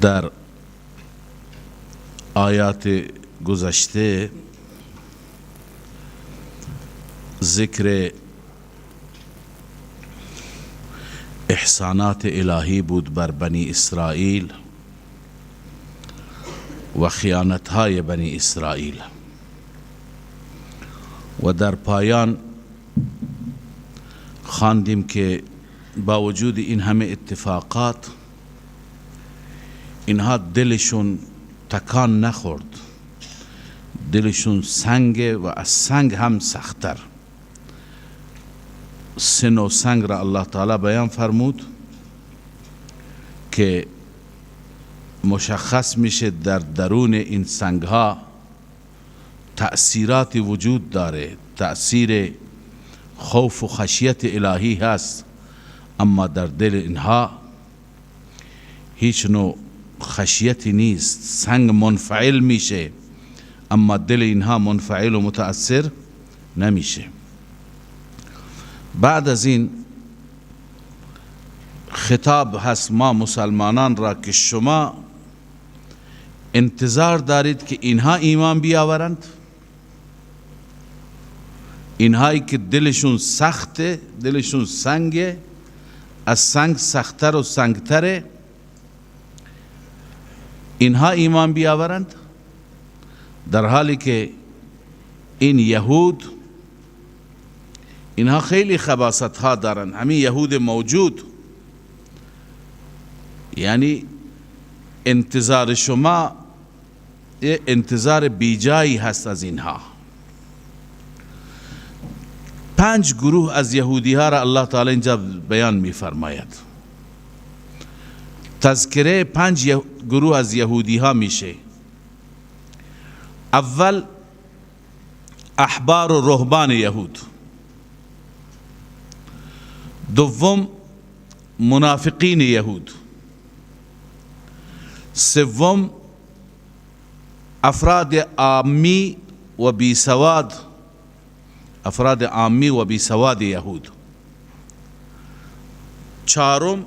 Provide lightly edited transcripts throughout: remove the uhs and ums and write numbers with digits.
در آیات گذشته ذکر احسانات الهی بود بر بنی اسرائیل و خیانتهای بنی اسرائیل و در پایان خواندیم که با وجود این همه اتفاقات اینها دلشون تکان نخورد، دلشون سنگ و از سنگ هم سخت‌تر. سن و سنگ را الله تعالی بیان فرمود که مشخص میشه در درون این سنگ ها تأثیراتی وجود داره، تأثیر خوف و خشیت الهی هست، اما در دل اینها هیچ نوع خشیتی نیست. سنگ منفعل میشه اما دل اینها منفعل و متأثر نمیشه. بعد از این خطاب هست ما مسلمانان را که شما انتظار دارید که اینها ایمان بیاورند، اینهایی که دلشون سخته، دلشون سنگه، از سنگ سختتر و سنگتره، اینها ایمان بیاورند، در حالی که این یهود اینها خیلی خباثت ها دارن. همین یهود موجود، یعنی انتظار شما انتظار بیجایی هست از اینها. 5 گروه از یهودی ها را الله تعالی اینجا بیان می فرماید. تذکره 5 گروه از یهودی ها میشه. اول احبار و رهبان یهود، دوم منافقین یهود، سوم افراد عامی و بی سواد، افراد عامی و بی سواد یهود، چهارم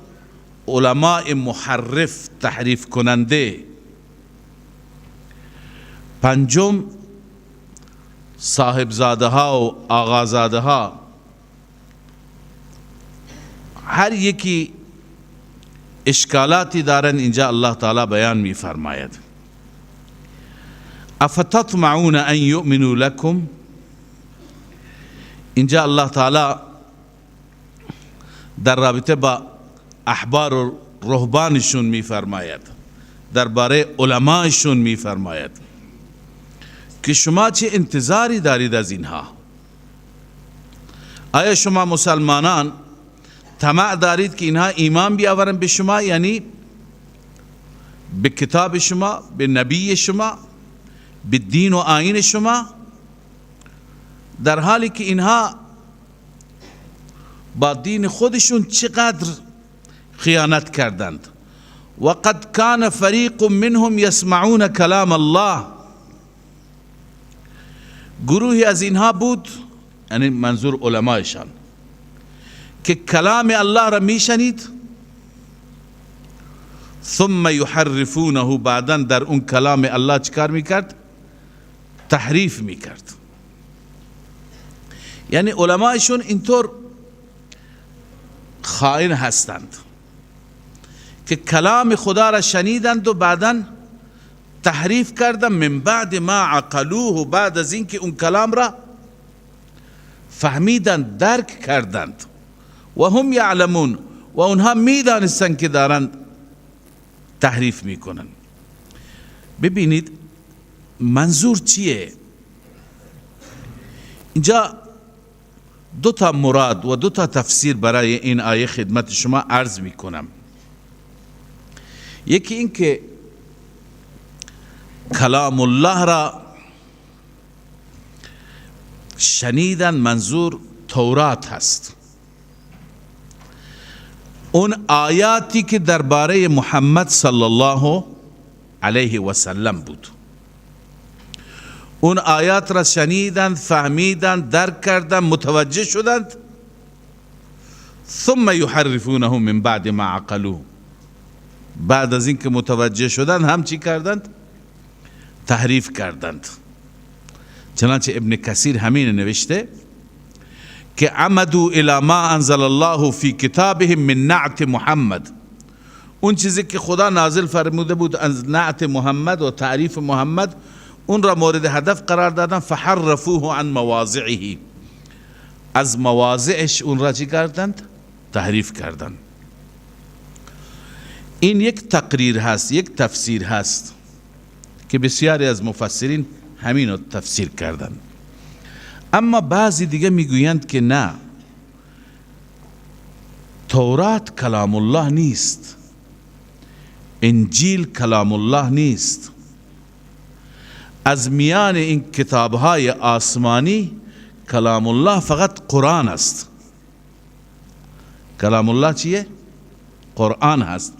علماء محرف تحریف کننده، پنجم صاحبزاده ها و آغازاده ها. هر یکی اشکالاتی دارن، اینجا الله تعالی بیان می فرماید. افتطمعون ان یؤمنوا لکم، اینجا الله تعالی در رابطه با احبار و رهبانشون می فرماید، درباره علمایشون می فرماید که شما چه انتظاری دارید از اینها؟ آیا شما مسلمانان طمع دارید که اینها ایمان بیاورند به شما، یعنی به کتاب شما، به نبی شما، به دین و آیین شما، در حالی که اینها با دین خودشون چقدر خیانت کردند؟ وقد كان فریق منهم يسمعون کلام الله، گروهی از اینها بود، یعنی منظور علمایشان، که کلام الله را میشنید، ثم یحرفونه، بعداً در اون کلام الله چکار میکرد؟ تحریف میکرد. یعنی علمایشون اینطور خائن هستند که کلام خدا را شنیدند و بعداً تحریف کردند، من بعد ما عقلوه، بعد از اینکه اون کلام را فهمیدند، درک کردند، و هم یعلمون، و اونها میدانستند که دارند تحریف میکنند. ببینید منظور چیه؟ اینجا 2 تا مراد و 2 تا تفسیر برای این آیه خدمت شما عرض میکنم. یکی این که کلام الله را شنیدن، منظور تورات هست، اون آیاتی که درباره محمد صلی الله علیه و سلم بود، اون آیات را شنیدند، فهمیدند، درک کردند، متوجه شدند، ثم یحرفونه من بعد ما عقلوه، بعد از اینکه متوجه شدند هم چی کردند؟ تحریف کردند. چنانچه ابن کثیر همین نوشته که عمدوا الی ما انزل الله فی کتابهم من نعت محمد، اون چیزی که خدا نازل فرموده بود از نعت محمد و تعریف محمد، اون را مورد هدف قرار دادن. فحرفوه عن مواضعه، از مواضعش اون را چی کردند؟ تحریف کردند. این یک تقریر هست، یک تفسیر هست که بسیاری از مفسرین همین رو تفسیر کردند. اما بعضی دیگه میگویند که نه، تورات کلام الله نیست، انجیل کلام الله نیست. از میان این کتابهای آسمانی کلام الله فقط قرآن است. کلام الله چیه؟ قرآن هست.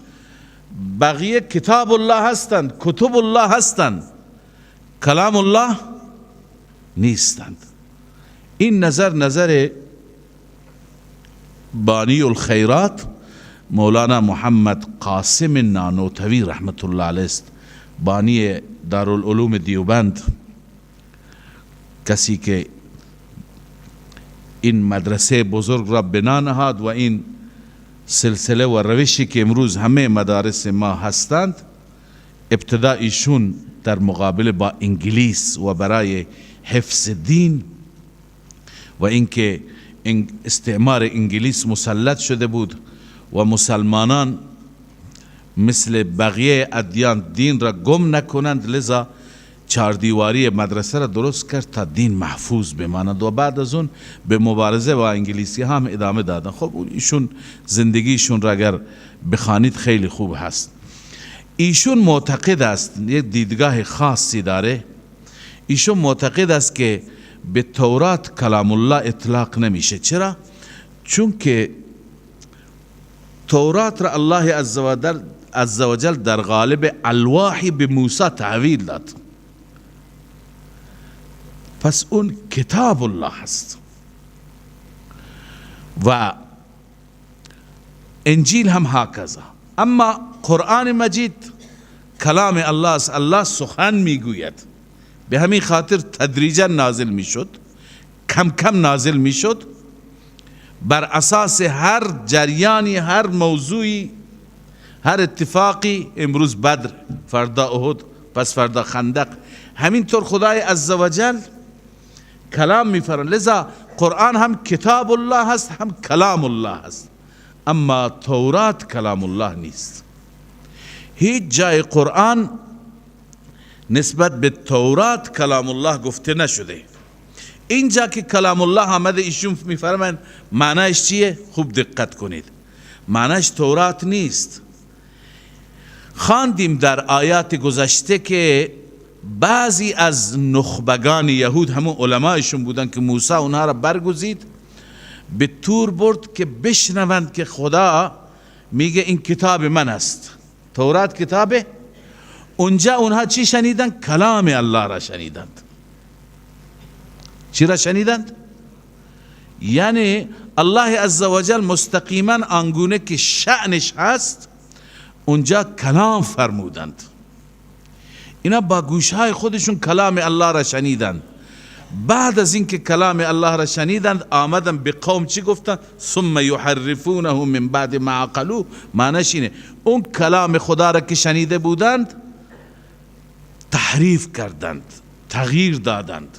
بقیه کتاب الله هستند، کتب الله هستند، کلام الله نیستند. این نظر بانی الخیرات مولانا محمد قاسم نانوتوی رحمت الله علیه است، بانی دارالعلوم دیوبند، کسی که این مدرسه بزرگ را بنا نهاد و این سلسله و روشی که امروز همه مدارس ما هستند، ابتدا ایشون در مقابله با انگلیس و برای حفظ دین و اینکه استعمار انگلیس مسلط شده بود و مسلمانان مثل بقیه ادیان دین را گم نکنند، لذا چاردیواری مدرسه را درست کرد تا دین محفوظ بماند و بعد از اون به مبارزه با انگلیسی هم ادامه دادن. خب ایشون زندگیشون را اگر بخوانید خیلی خوب هست. ایشون معتقد است، یک دیدگاه خاصی داره، ایشون معتقد است که به تورات کلام الله اطلاق نمیشه. چرا؟ چون که تورات را الله عزوجل در قالب الواحی به موسی تحویل داد، پس اون کتاب الله هست. و انجیل هم هاکذا. اما قرآن مجید کلام الله است، الله سخن میگوید. به همین خاطر تدریجا نازل میشد، کم کم نازل میشد، بر اساس هر جریانی، هر موضوعی، هر اتفاقی. امروز بدر، فردا احد، پس فردا خندق. همینطور خدای عزوجل کلام میفرماید. لذا قرآن هم کتاب الله هست، هم کلام الله هست. اما تورات کلام الله نیست. هیچ جای قرآن نسبت به تورات کلام الله گفته نشده. اینجا که کلام الله آمده ایشون میفرمایند معنیش چیه؟ خوب دقت کنید. معنیش تورات نیست. خواندیم در آیات گذشته که بعضی از نخبگان یهود، همون علمایشون بودن که موسی اونها را برگزید، به تور برد که بشنوند که خدا میگه این کتاب من است، تورات کتابه. اونجا اونها چی شنیدند؟ کلام الله را شنیدند. چی را شنیدند؟ یعنی الله عزوجل مستقیما آنگونه که شأنش هست اونجا کلام فرمودند. اینا با گوشهای خودشون کلام الله را شنیدند. بعد از اینکه کلام الله را شنیدند آمدن به قوم چی گفتند؟ ثم یحرفونه من بعد ما عقلوه. معنیش اینه اون کلام خدا را که شنیده بودند تحریف کردند، تغییر دادند.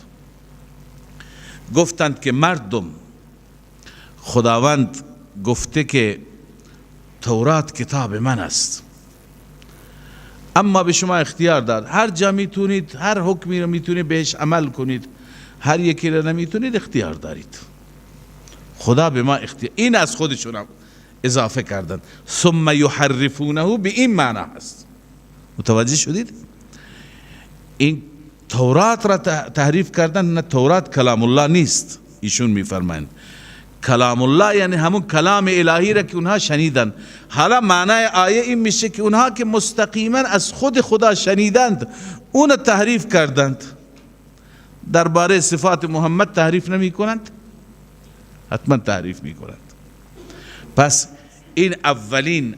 گفتند که مردم، خداوند گفته که تورات کتاب من است، اما به شما اختیار داد، هر جا میتونید هر حکمی رو میتونید بهش عمل کنید، هر یکی رو نمیتونید اختیار دارید. خدا به ما اختیار، این از خودشون هم اضافه کردند. ثم یحرفونه به این معنی هست. متوجه شدید؟ این تورات را تحریف کردن. نه، تورات کلام الله نیست. ایشون میفرمایند کلام الله یعنی همون کلام الهی را که اونها شنیدند. حالا معنای آیه این میشه که اونها که مستقیما از خود خدا شنیدند اون تحریف کردند. درباره صفات محمد تحریف نمی کنند؟ حتما تحریف می کنند. پس این اولین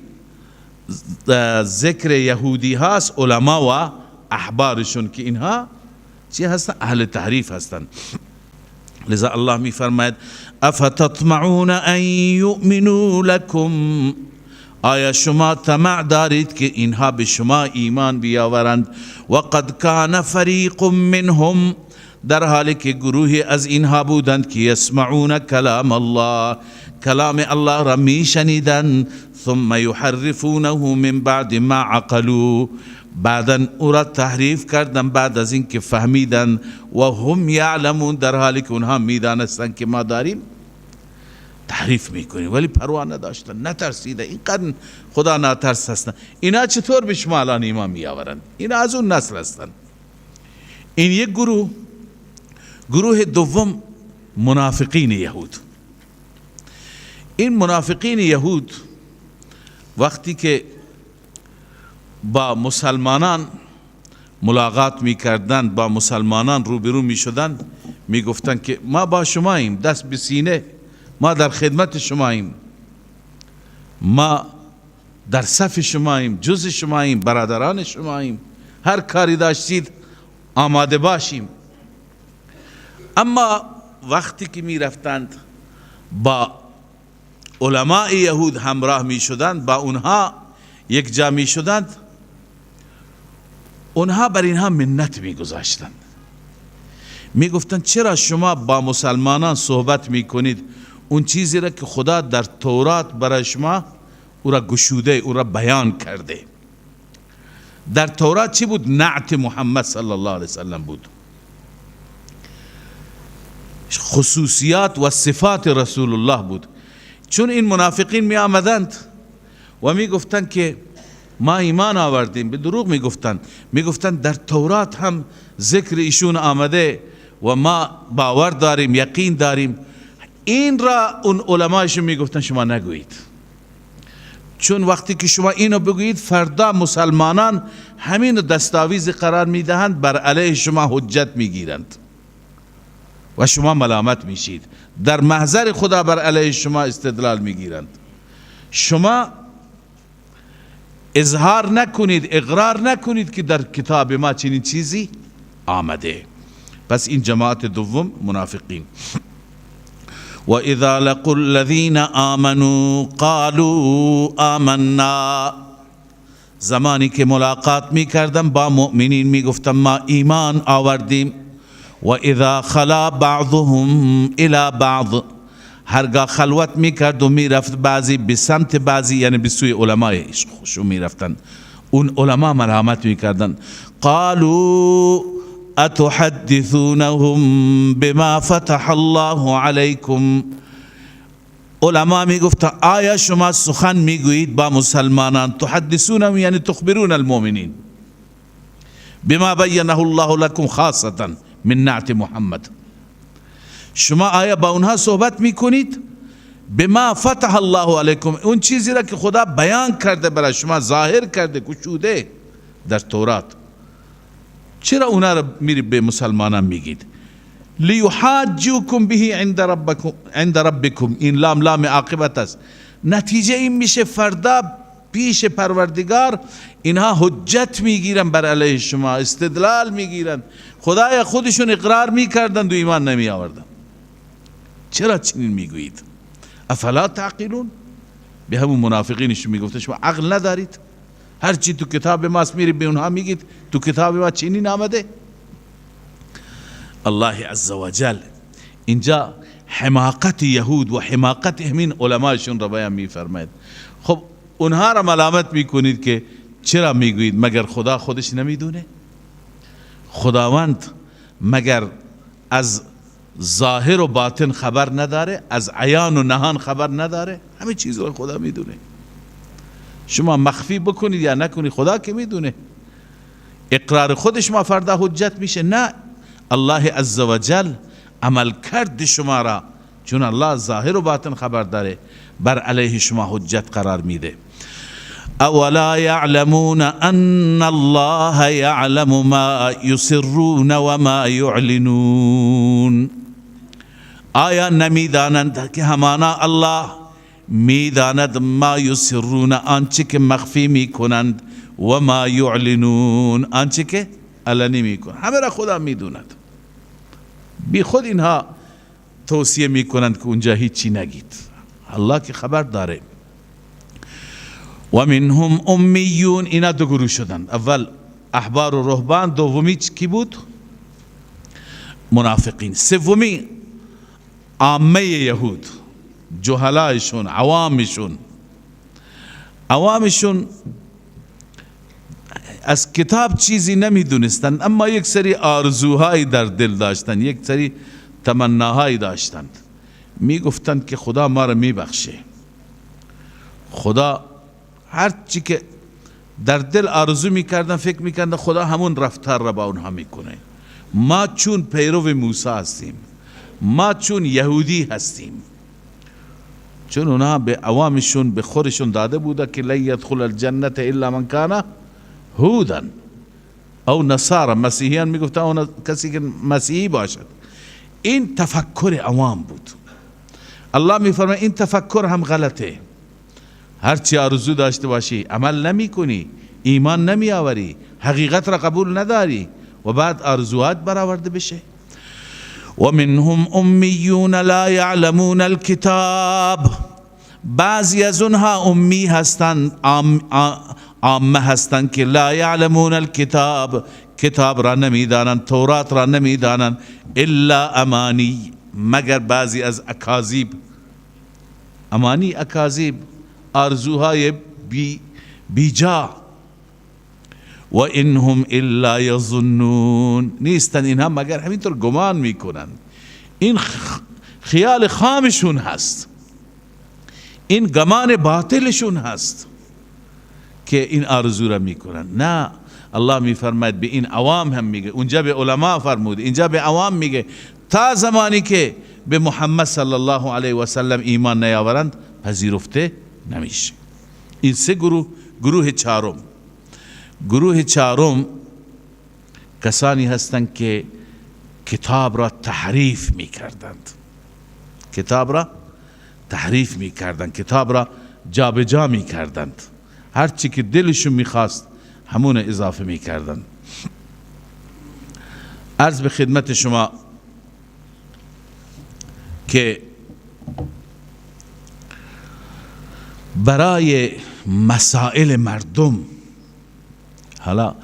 ذکر یهودی هست علما و احبارشون که اینها چی هستن؟ اهل تحریف هستن. لذا الله می فرماید افتطمعون ان یؤمنوا لکم، آیا شما طمع دارید که اینها به شما ایمان بیاورند؟ وقد کان فریق منهم، در حالی که گروهی از اینها بودند که یسمعون کلام الله، کلام الله را می شنیدند، ثم یحرفونه من بعد ما عقلوا، بعدن او را تحریف کردن بعد از این که فهمیدن، و هم یعلمون، در حالی که اونها میدانستن که ما داریم تحریف میکنیم ولی پروا نداشتن، نترسیدن. اینقدر خدا ناترس هستن. اینا چطور به شما الان ایمان میآورند؟ اینا از اون نسل هستن. این یک گروه. گروه دوم منافقین یهود. این منافقین یهود وقتی که با مسلمانان ملاقات می کردن، با مسلمانان روبرو می شدن، می گفتن که ما با شماییم، دست به سینه، ما در خدمت شماییم، ما در صف شماییم، جز شماییم، برادران شماییم، هر کاری داشتید آماده باشیم. اما وقتی که می رفتند با علماء یهود همراه می شدند، با اونها یک جا می شدند، اونها بر اینها منت می گذاشتند، می گفتند چرا شما با مسلمانان صحبت می کنید؟ اون چیزی را که خدا در تورات برای شما او را گشوده، او را بیان کرده. در تورات چی بود؟ نعت محمد صلی الله علیه وسلم بود، خصوصیات و صفات رسول الله بود. چون این منافقین می آمدند و می گفتند که ما ایمان آوردیم، به دروغ می گفتند. می گفتند در تورات هم ذکر ایشون آمده و ما باور داریم، یقین داریم. این را اون علمایشون می گفتند شما نگویید، چون وقتی که شما اینو بگویید فردا مسلمانان همین دستاویز قرار می دهند، بر علیه شما حجت می گیرند و شما ملامت میشید، در محضر خدا بر علیه شما استدلال میگیرند. شما اظهار نکنید، اقرار نکنید که در کتاب ما چنین چیزی آمده. پس این جماعت دوم منافقین. و اذا لقوا الذین آمنوا قالوا آمنا، زمانی که ملاقات میکردن با مؤمنین میگفتن ما ایمان آوردیم. و اذا خلا بعضهم الى بعض، هرگاه خلوت میکرد و میرفت بعضی به سمت بعضی، یعنی به سوی علمای خودشون میرفتن، اون علما ملامت میکردن. قالوا اتحدثونهم بما فتح الله علیکم، علما میگفتن آیا شما سخن میگویید با مسلمانان؟ تحدثونهم یعنی تخبرون المؤمنین بما بینه الله لكم خاصة من نعت محمد. شما آیا با اونها صحبت میکنید؟ بما فتح الله علیکم، اون چیزی را که خدا بیان کرده برای شما، ظاهر کرده، گشوده در تورات، چرا اونا را میری به مسلمانان میگید؟ لیحاجوکم به عند ربکم، این لام لام عاقبت است. نتیجه این میشه فردا پیش پروردگار اینها حجت میگیرن بر علیه شما، استدلال میگیرن. خدایا خودشون اقرار میکردند و ایمان نمی آوردن، چرا چنین میگویید؟ افلا تعقلون؟ به همون منافقینشون میگفت شما عقل ندارید؟ هر چی تو کتاب ماست میری به اونها میگید تو کتاب ما چنین آمده؟ الله عزوجل اینجا حماقت یهود و حماقت همین علمایشون را بیان میفرماید. خب اونها را ملامت میکنید که چرا میگویید؟ مگر خدا خودش نمیدونه؟ خداوند مگر از ظاهر و باطن خبر نداره؟ از عیان و نهان خبر نداره؟ همه چیز را خدا میدونه. شما مخفی بکنید یا نکنید خدا که میدونه. اقرار خودش ما فردا حجت میشه؟ نه، الله عزوجل عمل کرد شما را، چون الله ظاهر و باطن خبر داره، بر علیه شما حجت قرار میده. اولا یعلمون ان الله یعلم ما یسرون و ما یعلنون، آیا نمیدانند که همانا الله میداند ما یسرون آنچه که مخفی میکنند و ما یعلنون آنچه که علنی میکنند. همه را خدا میدوند، بی خود اینها توصیه میکنند که اونجا هیچی نگید، الله که خبر داره. و منهم امیون، اینا دو گروه شدند، اول احبار و رهبان، دومی کی بود؟ منافقین. سومی عامه یهود، جهلایشون، عوامشون از کتاب چیزی نمیدونستند، اما یک سری آرزوهایی در دل داشتند، یک سری تمناهایی داشتند. میگفتند که خدا ما را میبخشه، خدا هر چی که در دل آرزو میکردن فکر میکردن خدا همون رفتار را با اونها میکنه. ما چون پیرو موسی هستیم، ما چون یهودی هستیم، چون اونها به عوامشون به خورشون داده بوده که لن یدخل الجنت الا من کان هودا او نصارا، مسیحیان میگفتن اون کسی که مسیحی باشد. این تفکر عوام بود. الله میفرماید این تفکر هم غلطه. هرچی آرزو داشته باشی عمل نمی کنی، ایمان نمی آوری، حقیقت را قبول نداری و بعد آرزوات برآورده بشه. و منهم امیون لا یعلمون الکتاب، بعضی از اونها امی هستند، عامه هستند که لا یعلمون الکتاب، کتاب را نمیدانند، تورات را نمیدانند، الا امانی، مگر بعضی از اکاذیب. امانی، اکاذیب، آرزوهای بیجا. و انهم الا یظنون، نیستن اینها مگر همینطور گمان میکنند. این خیال خامشون هست، این گمان باطلشون هست که این آرزو را میکنن. نه، الله میفرماید به این عوام هم میگه، اونجا به علما فرمود، اینجا به عوام میگه تا زمانی که به محمد صلی الله علیه و سلم ایمان نیاورند پذیرفته نمیشه. این سه گروه. گروه چهارم کسانی هستند که کتاب را تحریف میکردند، کتاب را جابجا میکردند، هر چی که دلشون میخواست همون اضافه میکردند. عرض به خدمت شما که برای مسائل مردم، حالا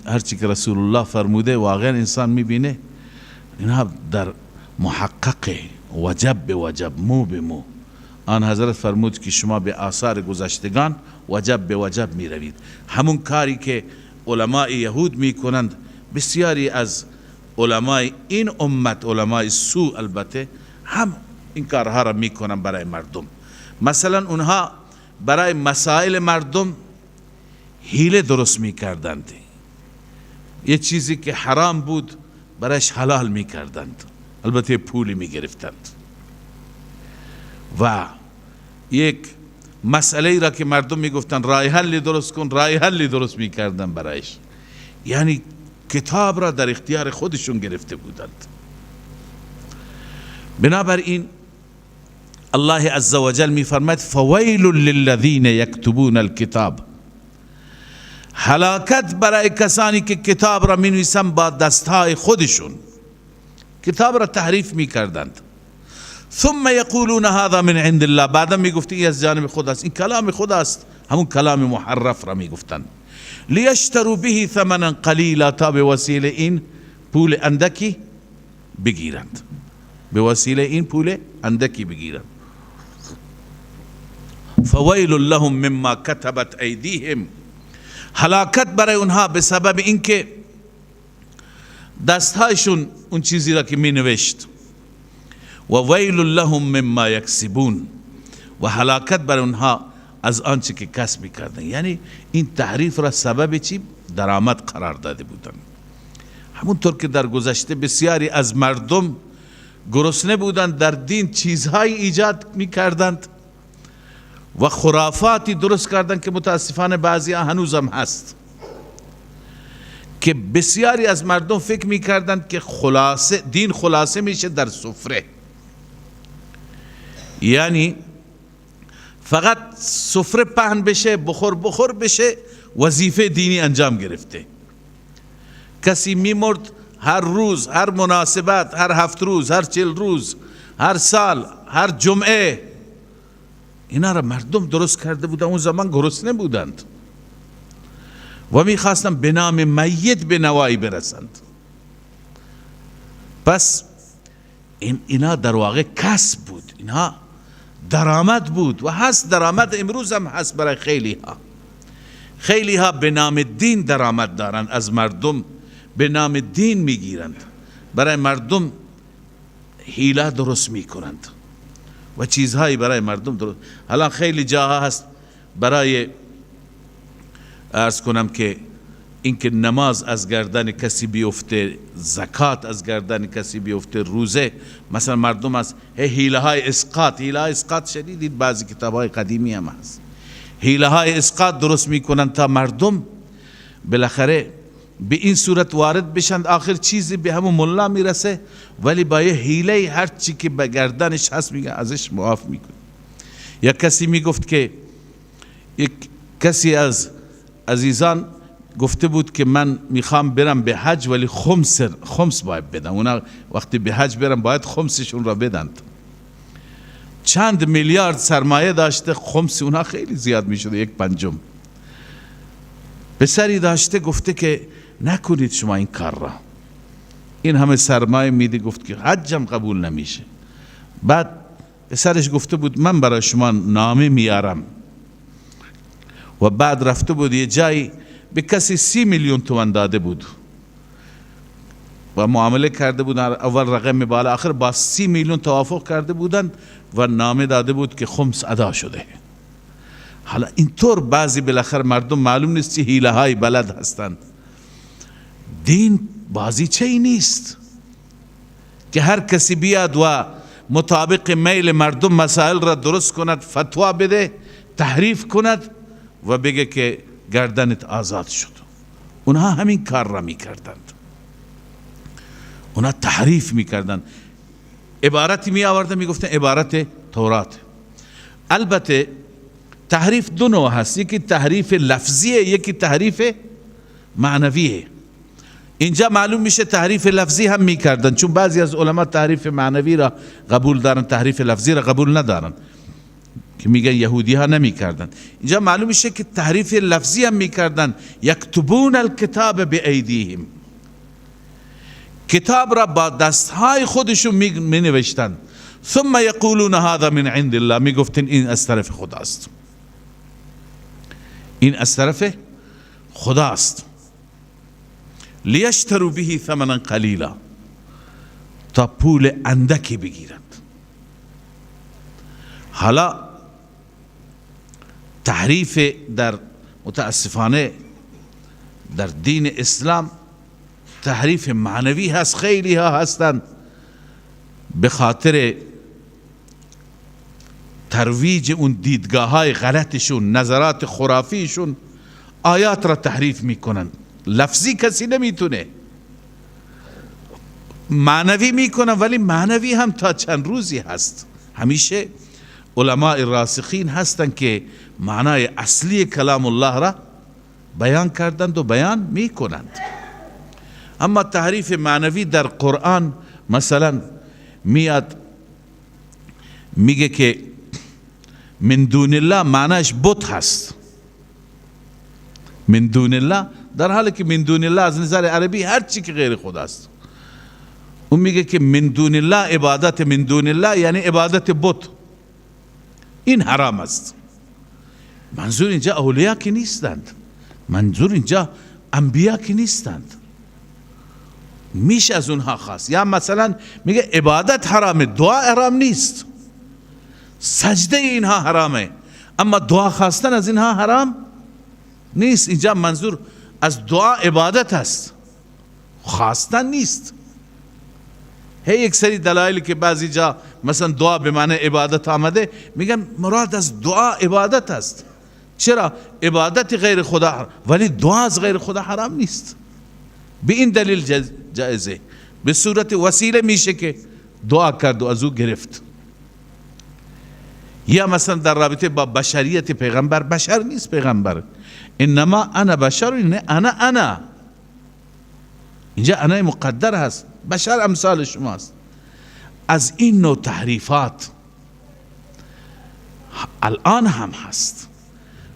هر چی که رسول الله فرموده واقعا انسان میبینه اینها در محقق، وجب به وجب، مو به مو. آن حضرت فرمود که شما به آثار گذشتگان وجب به وجب می روید. همون کاری که علماء یهود می کنند، بسیاری از علماء این امت، علماء سو البته، هم این کارها را می کنند برای مردم. مثلا اونها برای مسائل مردم حیله درست می کردند، یه چیزی که حرام بود برایش حلال می کردند، البته پولی می گرفتند. و یک مسئله را که مردم می گفتن رای حلی درست کن، رای حلی درست می کردن برایش. یعنی کتاب را در اختیار خودشون گرفته بودند. بنابراین الله عزوجل می فرماید فویل للذین یکتبون الکتاب، هلاکت برای کسانی که کتاب را می نویسند با دستهای خودشون، کتاب را تحریف می کردند. ثم یقولون هذا من عند الله، بعدا می گفتی این از جانب خداست، این کلام خداست، همون کلام محرف را می گفتند. لیشتروا به ثمنا قلیلا، تا به وسیله این پول اندکی بگیرند، به وسیله این پول اندکی بگیرند. فویل لهم مما كتبت ایدیهم، هلاکت برای اونها به سبب اینکه دستهایشون اون چیزی را که می نوشت. و ویل لهم مما یکسبون، و هلاکت برای اونها از آنچه که کسب می‌کردند. یعنی این تحریف را سبب چی؟ درآمد قرار داده بودند. همونطور که در گذشته بسیاری از مردم گرسنه بودند، در دین چیزهایی ایجاد می‌کردند و خرافاتی درست کردند که متاسفانه بعضی هنوزم هست، که بسیاری از مردم فکر می‌کردند که دین خلاصه میشه در سفره. یعنی فقط سفره پهن بشه، بخور بشه، وظیفه دینی انجام گرفته. کسی میمرد هر روز، هر مناسبت، هر 7 روز، هر 40 روز، هر سال، هر جمعه، اینا را مردم درست کرده بودن. اون زمان گرسنه بودند و میخواستن به نام میت به نوایی برسند. پس اینا در واقع کسب بود، اینا درآمد بود و هست، درآمد امروز هم هست برای خیلی ها به نام دین درآمد دارند، از مردم به نام دین میگیرند، برای مردم حیله درست میکنند و چیزهایی برای مردم درست. حالا خیلی جاها هست برای عرض کنم که اینکه نماز از گردن کسی بیفته، زکات از گردن کسی بیفته، روزه، مثلا مردم از حیله های اسقاط شدید، بعضی کتاب های قدیمی هم هست، حیله های اسقاط درست میکنن تا مردم بالاخره به این صورت وارد بشند، آخر چیزی به همون ملا میرسه ولی با یه حیله هر چی که به گردنش هست میگه ازش معاف میکنه. یا کسی میگفت که یک کسی از عزیزان گفته بود که من میخوام برم به حج ولی خمس باید بدم، اونا وقتی به حج برم باید خمسشون را بدند. چند میلیارد سرمایه داشته، خمس اونا خیلی زیاد میشده، 1/5. پسری داشته گفته که نکنید شما این کار را، این همه سرمایه میدی، گفت که حجم قبول نمیشه. بعد پسرش گفته بود من برای شما نامه میارم و بعد رفته بود یه جایی به کسی 30 میلیون تومان داده بود و معامله کرده بودن، اول رقم بالا، آخر با 30 میلیون توافق کرده بودند و نامه داده بود که خمس ادا شده. حالا اینطور بعضی بالاخره مردم معلوم نیست چه حیله های بلد هستند. دین بازی چی نیست که هر کسی بیاد و مطابق میل مردم مسائل را درست کند، فتوا بده، تحریف کند و بگه که گردنت آزاد شد. اونها همین کار را میکردند، اونها تحریف میکردند، عبارتی می آوردن میگفتن عبارت تورات. البته تحریف دو نوع هست، یکی تحریف لفظیه، یکی تحریف معنویه. اینجا معلوم میشه تحریف لفظی هم میکردن، چون بعضی از علما تحریف معنوی را قبول دارن، تحریف لفظی را قبول ندارن، که میگن یهودی ها نمیکردن. اینجا معلوم میشه که تحریف لفظی هم میکردن. یکتبون الکتاب بایدیهم، کتاب را با دستهای خودشون می نوشتن. ثم یقولون هذا من عند الله، میگفتن این از طرف خداست، این از طرف خداست. لیشتروا به ثمنا قلیلا، تا پول اندکی بگیرند. حالا تحریف در متاسفانه در دین اسلام تحریف معنوی هست. خیلی ها هستند به خاطر ترویج اون دیدگاه های غلطشون، نظرات خرافیشون، آیات را تحریف میکنن. لفظی کسی نمیتونه، معنوی میکنن، ولی معنوی هم تا چند روزی هست. همیشه علماء راسخین هستند که معنای اصلی کلام الله را بیان کردند و بیان میکنند. اما تحریف معنوی در قرآن مثلا میاد میگه که من دون الله معناش بت هست، من دون الله، در حالی که من دون الله از نظر عربی هر چی که غیر خداست. اون میگه که من دون الله، عبادت من دون الله یعنی عبادت بت، این حرام است. منظور اینجا اولیاء که نیستند، منظور اینجا انبیاء که نیستند، میشه از اونها خواست. یا مثلا میگه عبادت حرامه، دعا حرام نیست، سجده اینها حرامه، اما دعا خواستن از اینها حرام نیست. اینجا منظور از دعا عبادت است، خواستن نیست. هی یک سری دلایلی که بعضی جا مثلا دعا به معنی عبادت آمده، میگن مراد از دعا عبادت است. چرا؟ عبادت غیر خدا، ولی دعا از غیر خدا حرام نیست. به این دلیل جایزه، به صورت وسیله میشه که دعا کرد و از او گرفت. یا مثلا در رابطه با بشریت پیغمبر، بشر نیست پیغمبر، انما انا بشر، انا اینجا انا مقدر هست، بشر امثال شماست. از این نوع تحریفات الان هم هست.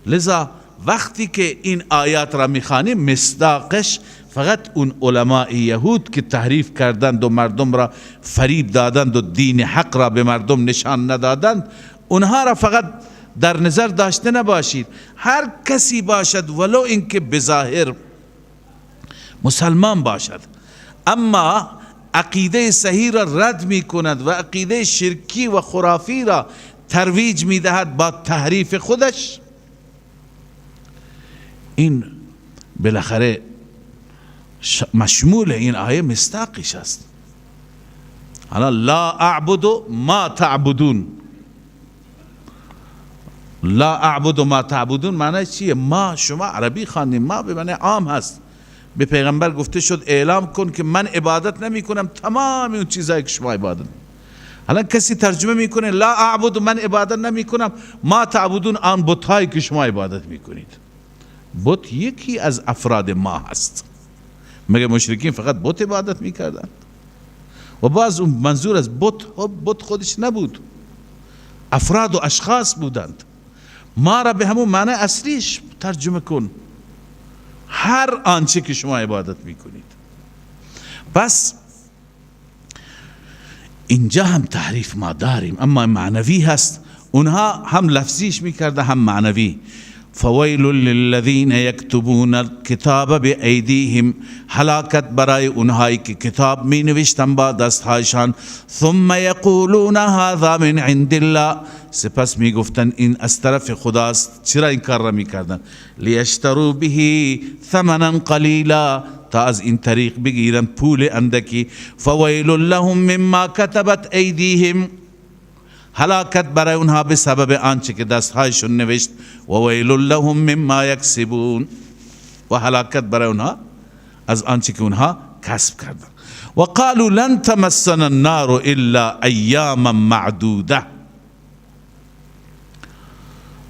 لذا وقتی که این آیات را میخوانیم مصداقش فقط اون علماء یهود که تحریف کردند و مردم را فریب دادند و دین حق را به مردم نشان ندادند، اونها را فقط در نظر داشته نباشید. هر کسی باشد ولو اینکه بظاهر مسلمان باشد اما عقیده صحیح را رد می کند و عقیده شرکی و خرافی را ترویج می دهد با تحریف خودش، این بالاخره مشمول این آیه مصداقش است. حالا لا اعبد ما تعبدون، لا اعبد ما تعبدون معنی چیه؟ ما، شما عربی خواندیم، ما به معنی عام هست. به پیغمبر گفته شد اعلام کن که من عبادت نمی کنم تمام اون چیزایی که شما عبادت. حالا کسی ترجمه میکنه لا اعبد، من عبادت نمی کنم، ما تعبدون، آن بت‌هایی که شما عبادت میکنید. بت یکی از افراد ما هست. مگه مشرکین فقط بت عبادت میکردند؟ و باز اون منظور از بت خودش نبود، افراد و اشخاص بودند. ما را به همون معنی اصلیش ترجمه کن، هر آنچه که شما عبادت میکنید. پس اینجا هم تحریف ما داریم، اما معنوی هست. اونها هم لفظیش میکرده هم معنوی. فویل للذین یکتبون الکتاب بایدیهم، هلاکت برای اونهایی که کتاب می نوشتن با دستهایشان، ثم یقولون هذا من عند الله، سپس می گفتن این از طرف خداست. چرا این کار را می کردن؟ لیشتروا به ثمنا قلیلا، تا از این طریق بگیرن پول اندکی. فویل لهم مما کتبت ایدیهم، هلاکت برای اونها به سبب آنچه که دستهایشون نوشت. و ویل لهم مما یکسبون، و هلاکت برای اونها از آنچه که اونها کسب کردن. و قالوا لن تمسنا النار الا ایاما معدوده.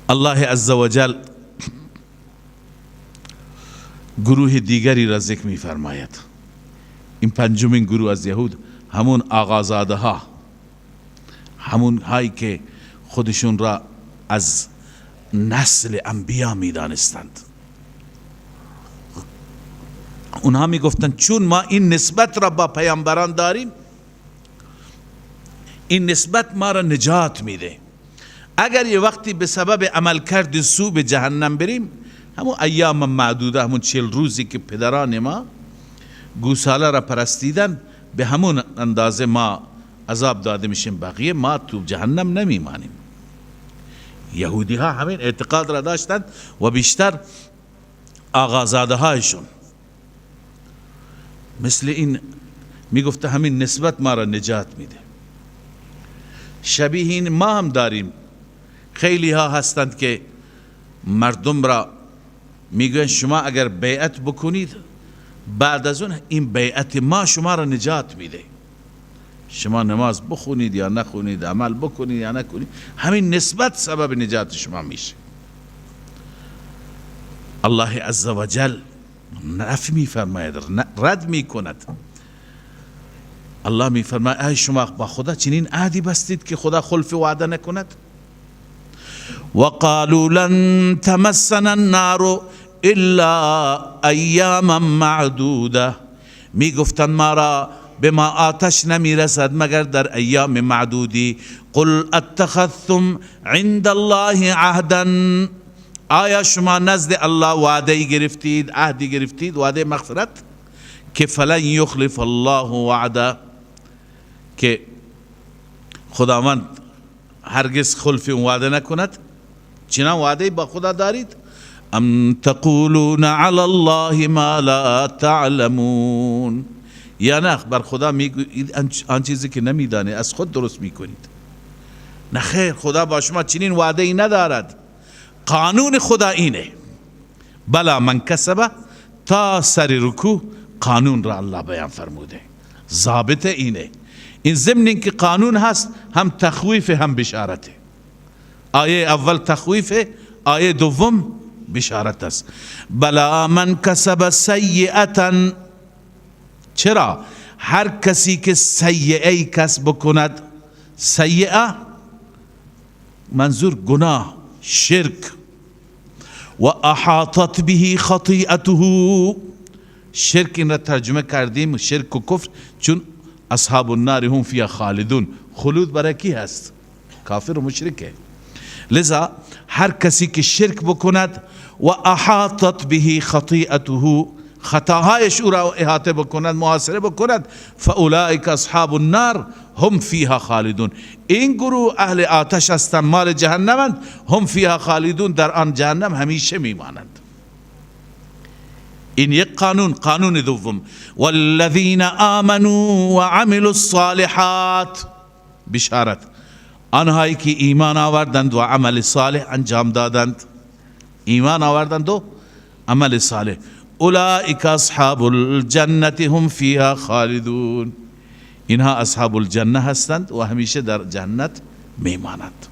الله عزوجل گروه دیگری را ذکر می فرماید. این پنجمین گروه از یهود، همون آقازاده ها، همون هایی که خودشون را از نسل انبیا می دانستند، اونها می گفتند چون ما این نسبت را با پیامبران داریم، این نسبت ما را نجات میده. اگر یه وقتی به سبب عمل کرد سو به جهنم بریم، همون ایام معدوده، همون 40 روزی که پدران ما گوساله را پرستیدن، به همون اندازه ما عذاب داده میشیم، بقیه ما تو جهنم نمیمانیم. یهودی ها همین اعتقاد را داشتند و بیشتر آقازاده هایشون مثل این میگفته همین نسبت ما را نجات میده. شبیه این ما هم داریم. خیلی ها هستند که مردم را میگوین شما اگر بیعت بکنید، بعد از اون این بیعت ما شما را نجات میده. شما نماز بخونید یا نخونید، عمل بکنید یا نکنید، همین نسبت سبب نجات شما میشه. الله عزوجل نفی میفرماید، رد میکند. الله میفرماید ای شما با خدا چنین عهدی بستید که خدا خلف وعده نکند؟ وقالوا لن تمسنا النار الا ایاما معدوده، میگفتند ما را به ما آتش نمیرسد مگر در ایام معدودی. قل اتخذتم عند الله عهدا، آیا شما نزد الله وعده گرفتید، عهدی گرفتید، وعده مغفرت، که فلن یخلف الله وعده، که خداوند هرگز خلف اون وعده نکند؟ چنان وعده با خدا دارید؟ ام تقولون علی الله ما لا تعلمون، یا نه بر خدا میگویید آن چیزی که نمیدانید از خود درست میکنید؟ نه خیر، خدا با شما چنین وعده ای ندارد. قانون خدا اینه، بلا من کسبه، تا سر رکوع قانون را الله بیان فرموده، ضابط اینه. این ضمن این که قانون هست، هم تخویف هم بشارته. آیه اول تخویف، آیه دوم بشارت است. بلا من کسب سیئتا، چرا؟ هر کسی که سیئه کسب کند، سیئه منظور گناه، شرک، و احاطت به خطیئته، شرک این را ترجمه کردیم شرک و کفر، چون اصحاب النار هم فیها خالدون، خلود برای کی هست؟ کافر و مشرکه. لذا هر کسی که شرک بکند و احاطت به خطیئته، خطاهایش او را احاطه بکند، محاصره بکند، فاولئک اصحاب النار هم فیها خالدون، این گروه اهل آتش هستند، مال جهنمند، هم فیها خالدون، در آن جهنم همیشه میمانند. این یک قانون. قانون دوم، والذین آمنوا وعملوا الصالحات، بشارت آنهایی که ایمان آوردند و عمل صالح انجام دادند، ایمان آوردند و عمل صالح، اولئک اصحاب الجنة هم فیها خالدون، اینها اصحاب الجنه هستند و همیشه در جنت میمانند.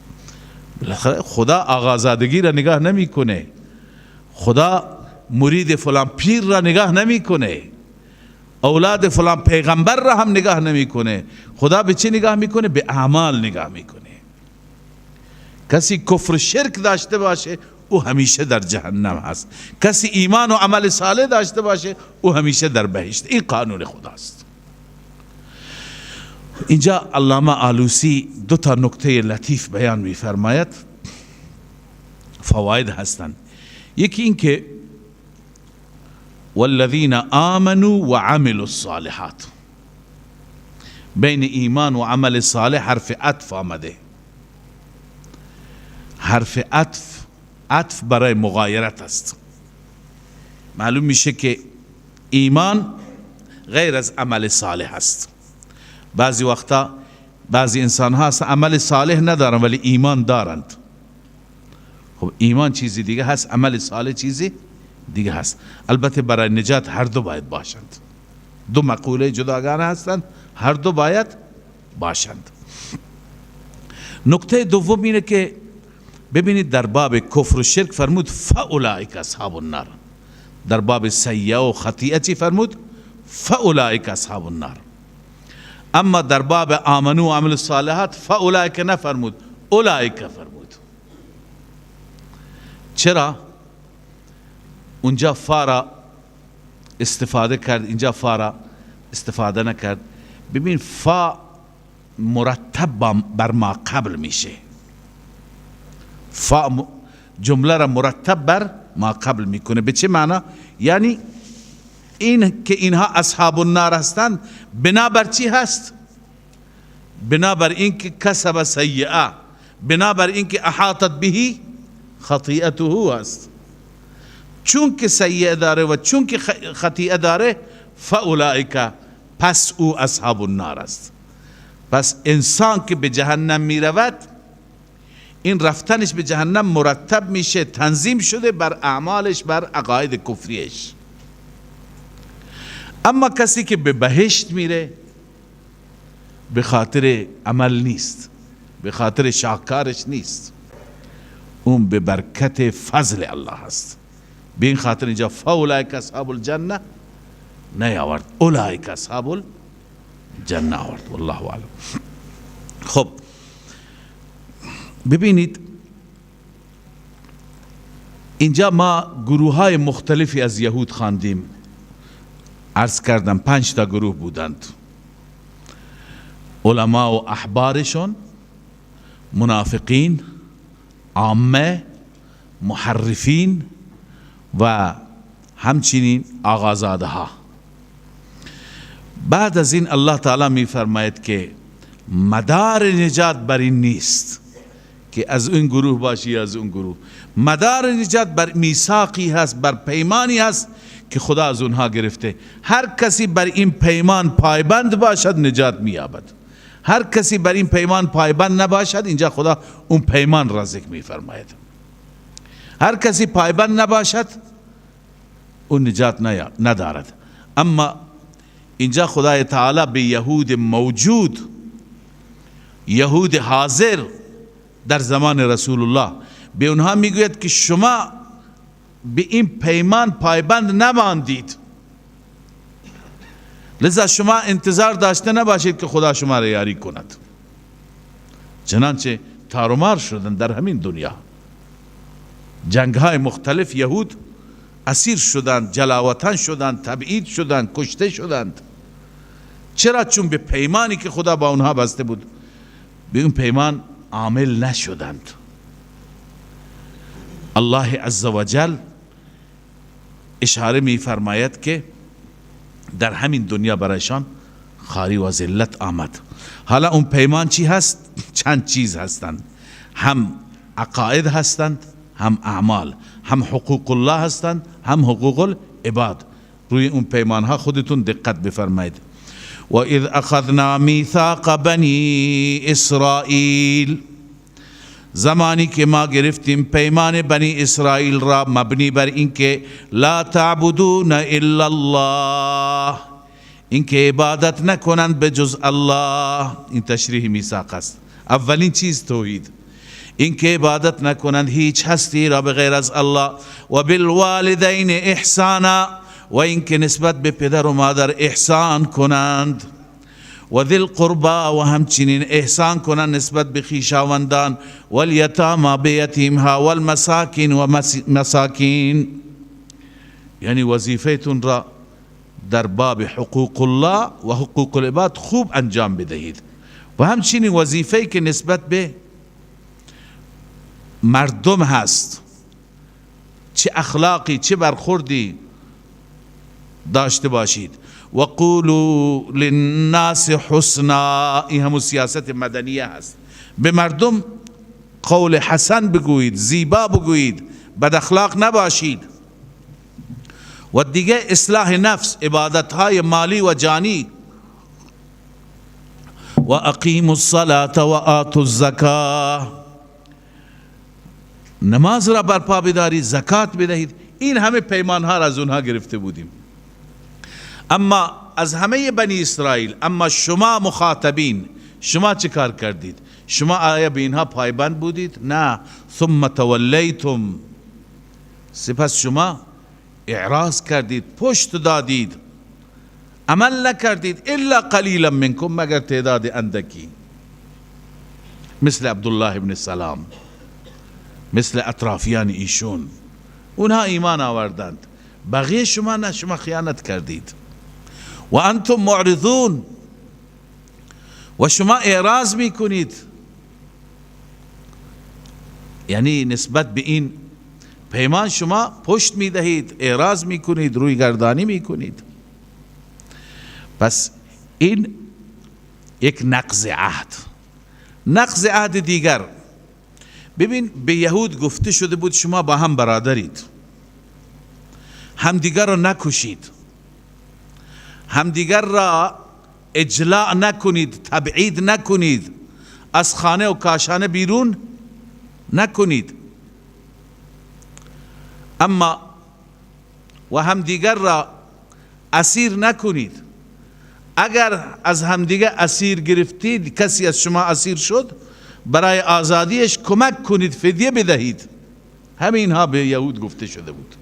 خدا آقازادگی را نگاه نمیکنه، خدا مرید فلان پیر را نگاه نمیکنه، اولاد فلان پیغمبر را هم نگاه نمیکنه. خدا به چه نگاه میکنه؟ به اعمال نگاه میکنه. کسی کفر شرک داشته باشه او همیشه در جهنم هست، کسی ایمان و عمل صالح داشته باشه او همیشه در بهشت. این قانون خداست. اینجا علامه آلوسی دو تا نکته لطیف بیان میفرماید، فواید هستند. یکی این که والذین آمنوا وعملوا الصالحات، بین ایمان و عمل صالح حرف عطف آمده. حرف عطف برای مغایرت است. معلوم میشه که ایمان غیر از عمل صالح است. بعضی وقتا بعضی انسان ها عمل صالح ندارن ولی ایمان دارند. خب ایمان چیزی دیگه هست، عمل صالح چیزی دیگه هست. البته برای نجات هر دو باید باشند. دو مقوله جداگانه هستند، هر دو باید باشند. نکته دوم اینه که ببینید در باب کفر و شرک فرمود فاولئک اصحاب النار، در باب سیئه و خطیئه چی فرمود؟ فاولئک اصحاب النار. اما در باب آمنو و عمل الصالحات فاولئک نفرمود، اولئک فرمود. چرا؟ اونجا فارا استفاده کرد، اینجا فارا استفاده نکرد. ببین فا مرتب بر ما قبل میشه، فا جمله را مرتب بر ما قبل میکنه. به چه معنا؟ یعنی این که اینها اصحاب النار هستند بنابر چی هست؟ بنابر این که کسب سیئه، بنابر این که احاطت به خطیئته هست. چون که سیئه داره و چون که خطیئه داره فاولئک، پس او اصحاب النار است. پس انسان که به جهنم می رود این رفتنش به جهنم مرتب میشه، تنظیم شده بر اعمالش، بر عقاید کفریش. اما کسی که به بهشت میره به خاطر عمل نیست، به خاطر شاکارش نیست، اون به برکت فضل الله هست. به این خاطر اینجا فاولئک اصحاب الجنه نیاورد، اولئک اصحاب الجنه آورد. والله اعلم. خب ببینید اینجا ما گروه های مختلفی از یهود خواندیم. عرض کردم 5 تا گروه بودند: علما و احبارشون، منافقین، عامه، محرفین و همچنین آقازاده ها. بعد از این الله تعالی می فرماید که مدار نجات بر این نیست که از این گروه باشی یا از اون گروه. مدار نجات بر میثاقی هست، بر پیمانی هست که خدا از اونها گرفته. هر کسی بر این پیمان پایبند باشد نجات می‌یابد. هر کسی بر این پیمان پایبند نباشد اینجا خدا اون پیمان را ذکر می‌فرماید. هر کسی پایبند نباشد اون نجات ندارد. اما اینجا خدای تعالی به یهود موجود، یهود حاضر در زمان رسول الله به اونها میگوید که شما به این پیمان پایبند نماندید، لذا شما انتظار داشته نباشید که خدا شما را یاری کند. چنانچه تارومار شدن در همین دنیا، جنگ های مختلف یهود اسیر شدند، جلاوطن شدند، تبعید شدند، کشته شدند. چرا؟ چون به پیمانی که خدا با اونها بسته بود به اون پیمان عامل نشدند. الله عزوجل اشاره می فرماید که در همین دنیا برایشان خاری و ذلت آمد. حالا اون پیمان چی هست؟ چند چیز هستند، هم عقاید هستند، هم اعمال، هم حقوق الله هستند، هم حقوق العباد. روی اون پیمان ها خودتون دقت بفرمایید. و اذ اخذنا میثاق بنی اسرائیل، زمانی که ما گرفتیم پیمان بنی اسرائیل را مبنی بر اینکه لا تعبدون الا الله، اینکه عبادت نکنند به جز الله. این تشریح میثاق است. اولین چیز توحید، اینکه عبادت نکنند هیچ هستی را به غیر از الله. و بالوالدین احسانا، و اینکه نسبت به پدر و مادر احسان کنند. و ذی القربا، و همچنین احسان کنند نسبت به خویشاوندان. والیتاما، به یتیمها. والمساکین، و مساکین. یعنی وظیفه‌تون را در باب حقوق الله و حقوق العباد خوب انجام بدهید. و همچنین وظیفه‌ای که نسبت به مردم هست، چه اخلاقی چه برخوردی داشته باشید. و قولوا للناس حسنا، این همون سیاست مدنیه هست. به مردم قول حسن بگویید، زیبا بگویید، بد اخلاق نباشید. و دیگه اصلاح نفس، عبادتهای مالی و جانی. و اقیموا الصلاة و آتوا الزکاة، نماز را برپا بدارید، زکات بدهید. این همه پیمان ها را از اونها گرفته بودیم. اما از همه بنی اسرائیل، اما شما مخاطبین، شما چه کار کردید؟ شما آیا به اینها پایبند بودید؟ نه. ثم تولیتم، سپس شما اعراض کردید، پشت دادید، عمل نکردید. الا قلیلا منکم، مگر تعداد اندکی، مثل عبدالله ابن سلام، مثل اطرافیان ایشون، اونها ایمان آوردند. بقیه شما نه، شما خیانت کردید. و انتم معرضون، و شما اعراض میکنید، یعنی نسبت به این پیمان شما پشت میدهید، اعراض میکنید، روی گردانی میکنید. پس این یک نقض عهد. نقض عهد دیگر، ببین به یهود گفته شده بود شما با هم برادرید، همدیگر را نکشید، همدیگر را اجلاء نکنید، تبعید نکنید، از خانه و کاشانه بیرون نکنید. اما و همدیگر را اسیر نکنید. اگر از همدیگر اسیر گرفتید، کسی از شما اسیر شد، برای آزادیش کمک کنید، فدیه بدهید. همینها به یهود گفته شده بود.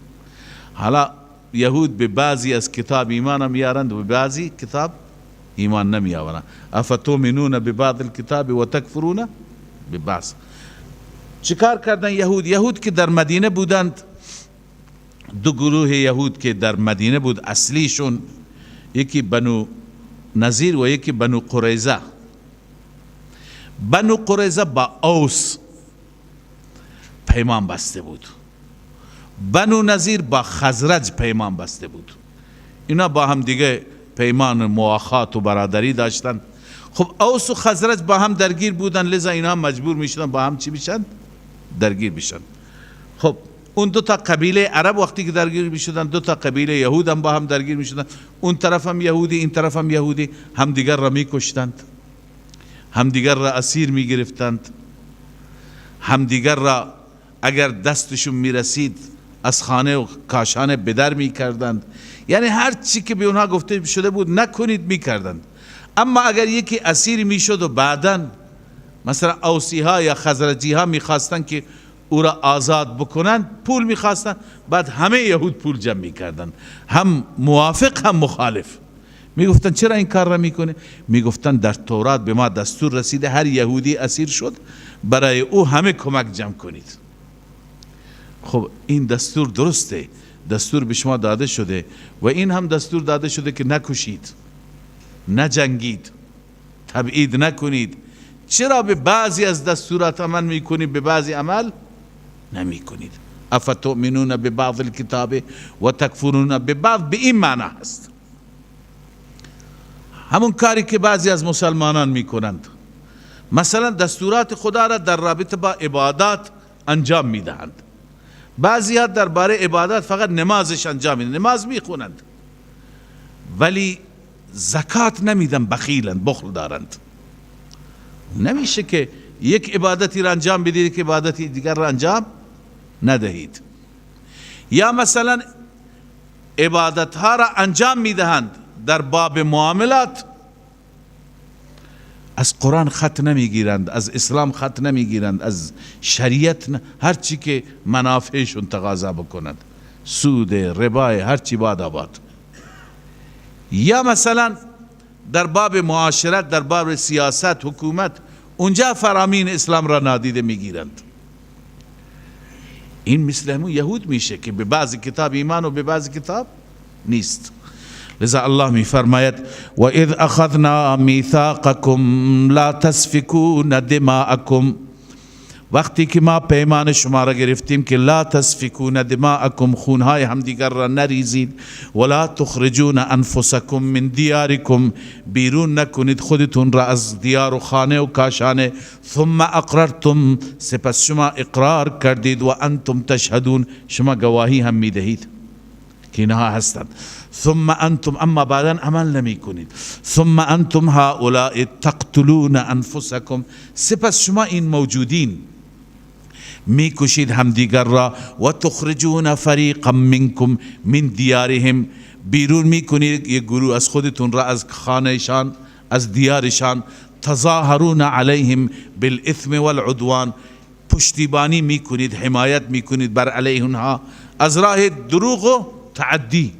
حالا یهود به بعضی از کتاب ایمان میارند و به بعضی کتاب ایمان نمیآورند. افتؤمنون ببعض الکتاب و تکفرون ببعض. چیکار کردن یهود؟ یهود که در مدینه بودند، دو گروه یهود که در مدینه بود، اصلیشون یکی بنو نظیر و یکی بنو قریظه. بنو قریظه با اوس پیمان بسته بود، بنو نظیر با خزرج پیمان بسته بود. اینا با هم دیگه پیمان مواخات و برادری داشتن. خب اوس و خزرج با هم درگیر بودن، لذا اینا مجبور میشدن با هم چی بشن؟ درگیر بشن. خب اون دو تا قبیله عرب وقتی که درگیر میشدن، دو تا قبیله یهود هم با هم درگیر میشدن. اون طرف هم یهودی، این طرف هم یهودی، هم دیگر را میکشتند، هم دیگر را اسیر میگرفتند، هم دیگر را اگر دستشون میرسید از خانه و کاشانه بدر میکردند. یعنی هر چی که به اونها گفته شده بود نکنید میکردند. اما اگر یکی اسیر میشد و بعداً مثلا اوسی ها یا خزرجی ها میخواستن که او را آزاد بکنن، پول میخواستن، بعد همه یهود پول جمع میکردن، هم موافق هم مخالف. میگفتن چرا این کار را میکنه؟ میگفتن در تورات به ما دستور رسیده هر یهودی اسیر شد برای او همه کمک جمع کنید. خب این دستور درسته، دستور به شما داده شده و این هم دستور داده شده که نکشید، نجنگید، تبعید نکنید. چرا به بعضی از دستورات عمل میکنید به بعضی عمل نمی کنید؟ افتؤمنون ببعض الکتاب و تکفرون ببعض، به این معنی هست. همون کاری که بعضی از مسلمانان میکنند، مثلا دستورات خدا را در رابطه با عبادات انجام میدهند. بعضی ها درباره عبادات فقط نمازش انجام میدن، نماز میخونند ولی زکات نمیدن، بخیلند، بخل دارند. نمیشه که یک عبادتی را انجام بدید که عبادتی دیگر را انجام ندهید. یا مثلا عبادت ها را انجام میدهند در باب معاملات، از قرآن خط نمیگیرند، از اسلام خط نمیگیرند، از شریعت هر چی که منافعشون تقاضا بکنند، سود، ربای، هر چی باد آباد. یا مثلا در باب معاشرت، در باب سیاست، حکومت، اونجا فرامین اسلام را نادیده میگیرند. این مثل همون یهود میشه که به بعض کتاب ایمان و به بعض کتاب نیست. لذا الله می فرماید و اذ اخذنا میثاقکم لا تسفکون دماءکم، وقتی که ما پیمان شما را گرفتیم که لا تسفکون دماءکم، خونهای همدیگر را نریزید، ولا تخرجون انفسکم من دیارکم، بیرون نکنید خودتون را از دیار و خانه و کاشانه، ثم اقررتم، سپس شما اقرار کردید، و انتم تشهدون، شما گواهی هم می دهید که اینها هستند. ثم انتم، اما بعدا عمل نمی کنید. ثم انتم هؤلاء تقتلون انفسکم، سپس شما این موجودین می کشید همدیگر را، و تخرجون فریقا منکم من دیارهم، بیرون می کنید یک گروه از خودتون را از خانهشان، از دیارشان، تظاهرون علیهم بالاثم والعدوان، پشتیبانی می کنید، حمایت می کنید بر علیه اونها از راه دروغ و تعدی،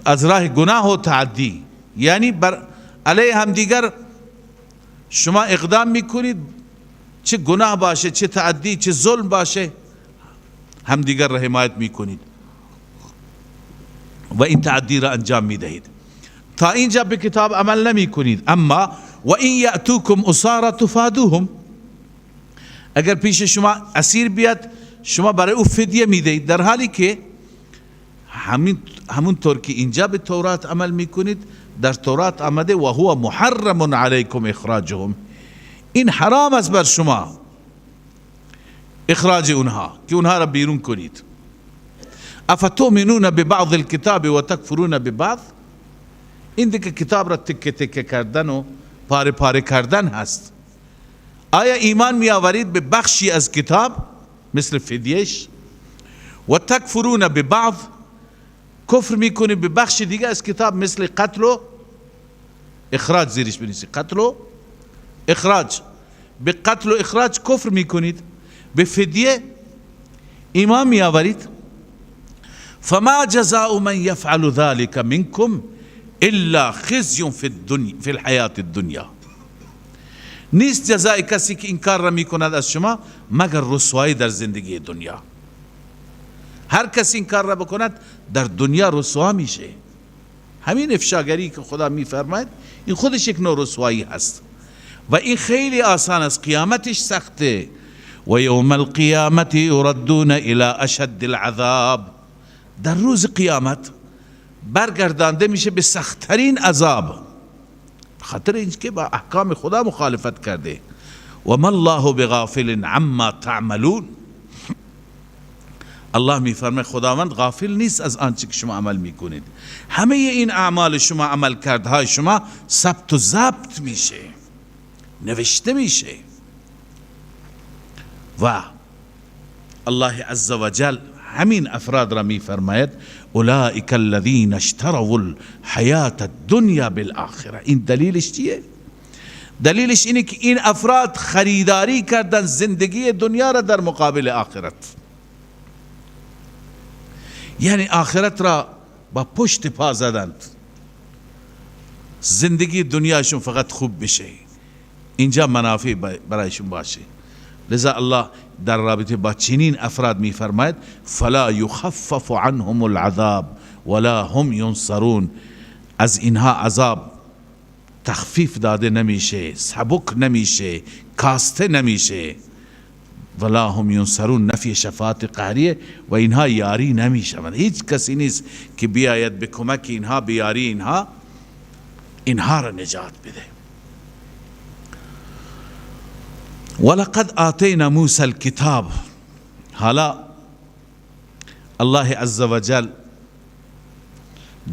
از راه گناه و تعدی، یعنی بر علیه همدیگر شما اقدام میکنید، چه گناه باشه، چه تعدی، چه ظلم باشه، همدیگر را حمایت میکنید و این تعدی را انجام میدهید. تا اینجا به کتاب عمل نمی کنید. اما و این یأتوکم اسارا تفادوهم، اگر پیش شما اسیر بیاد شما برای او فدیه میدهید، در حالی که همون طور که اینجا به تورات عمل میکنید در تورات آمده و هو محرم علیکم اخراجهم، این حرام است بر شما اخراج اونها، که اونها را بیرون کنید. افتؤمنون ببعض الکتاب و تکفرون ببعض، این دیگه کتاب را تکه تکه کردن و پاره پاره کردن هست. آیا ایمان می آورید به بخشی از کتاب مثل فدیهش، و تکفرون ببعض، کفر میکنید به بخش دیگه از کتاب مثل قتل و اخراج، زیرش بنویسید قتل و اخراج، به قتل و اخراج کفر میکنید، به فدیه ایمان می آورید. فما جزاء من یفعل ذلك منکم الا خزی فی الحیات الدنیا، نیست جزای کسی که این کار را میکند از شما مگر رسوایی در زندگی دنیا. هر کسی این کار را بکند در دنیا رسوا میشه. همین افشاگری که خدا میفرماید این خودش یک نوع رسوایی هست و این خیلی آسان است، قیامتش سخته. و یوم القیامت یردون الى اشد العذاب، در روز قیامت برگردانده میشه به سختترین عذاب، خاطر اینکه با احکام خدا مخالفت کرده. و ما الله بغافل عما تعملون، الله میفرماید خداوند غافل نیست از آنچه که شما عمل میکنید. همه این اعمال شما، عمل کردهای شما ثبت و ضبط میشه، نوشته میشه. و الله عز و جل همین افراد را میفرماید اولئک الذین اشتروا الحیات الدنیا بالآخره. این دلیلش چیه؟ دلیلش اینه که این افراد خریداری کردن زندگی دنیا را در مقابل آخرت، یعنی آخرت را با پشت پا زدند، زندگی دنیاشون فقط خوب بشه، اینجا منافع برایشون باشه. لذا الله در رابطه با چنین افراد می فرماید فلا یخفف عنهم العذاب ولا هم ینصرون، از اینها عذاب تخفیف داده نمیشه، سبک نمیشه، کاسته نمیشه. ولا هم ینصرون نفی شفاعت قهریه و اینها یاری نمیشوند. هیچ کسی نیست که بیاید به کمک اینها، بیاری اینها را نجات بده. ولقد آتینا موسی الکتاب، حالا الله عزوجل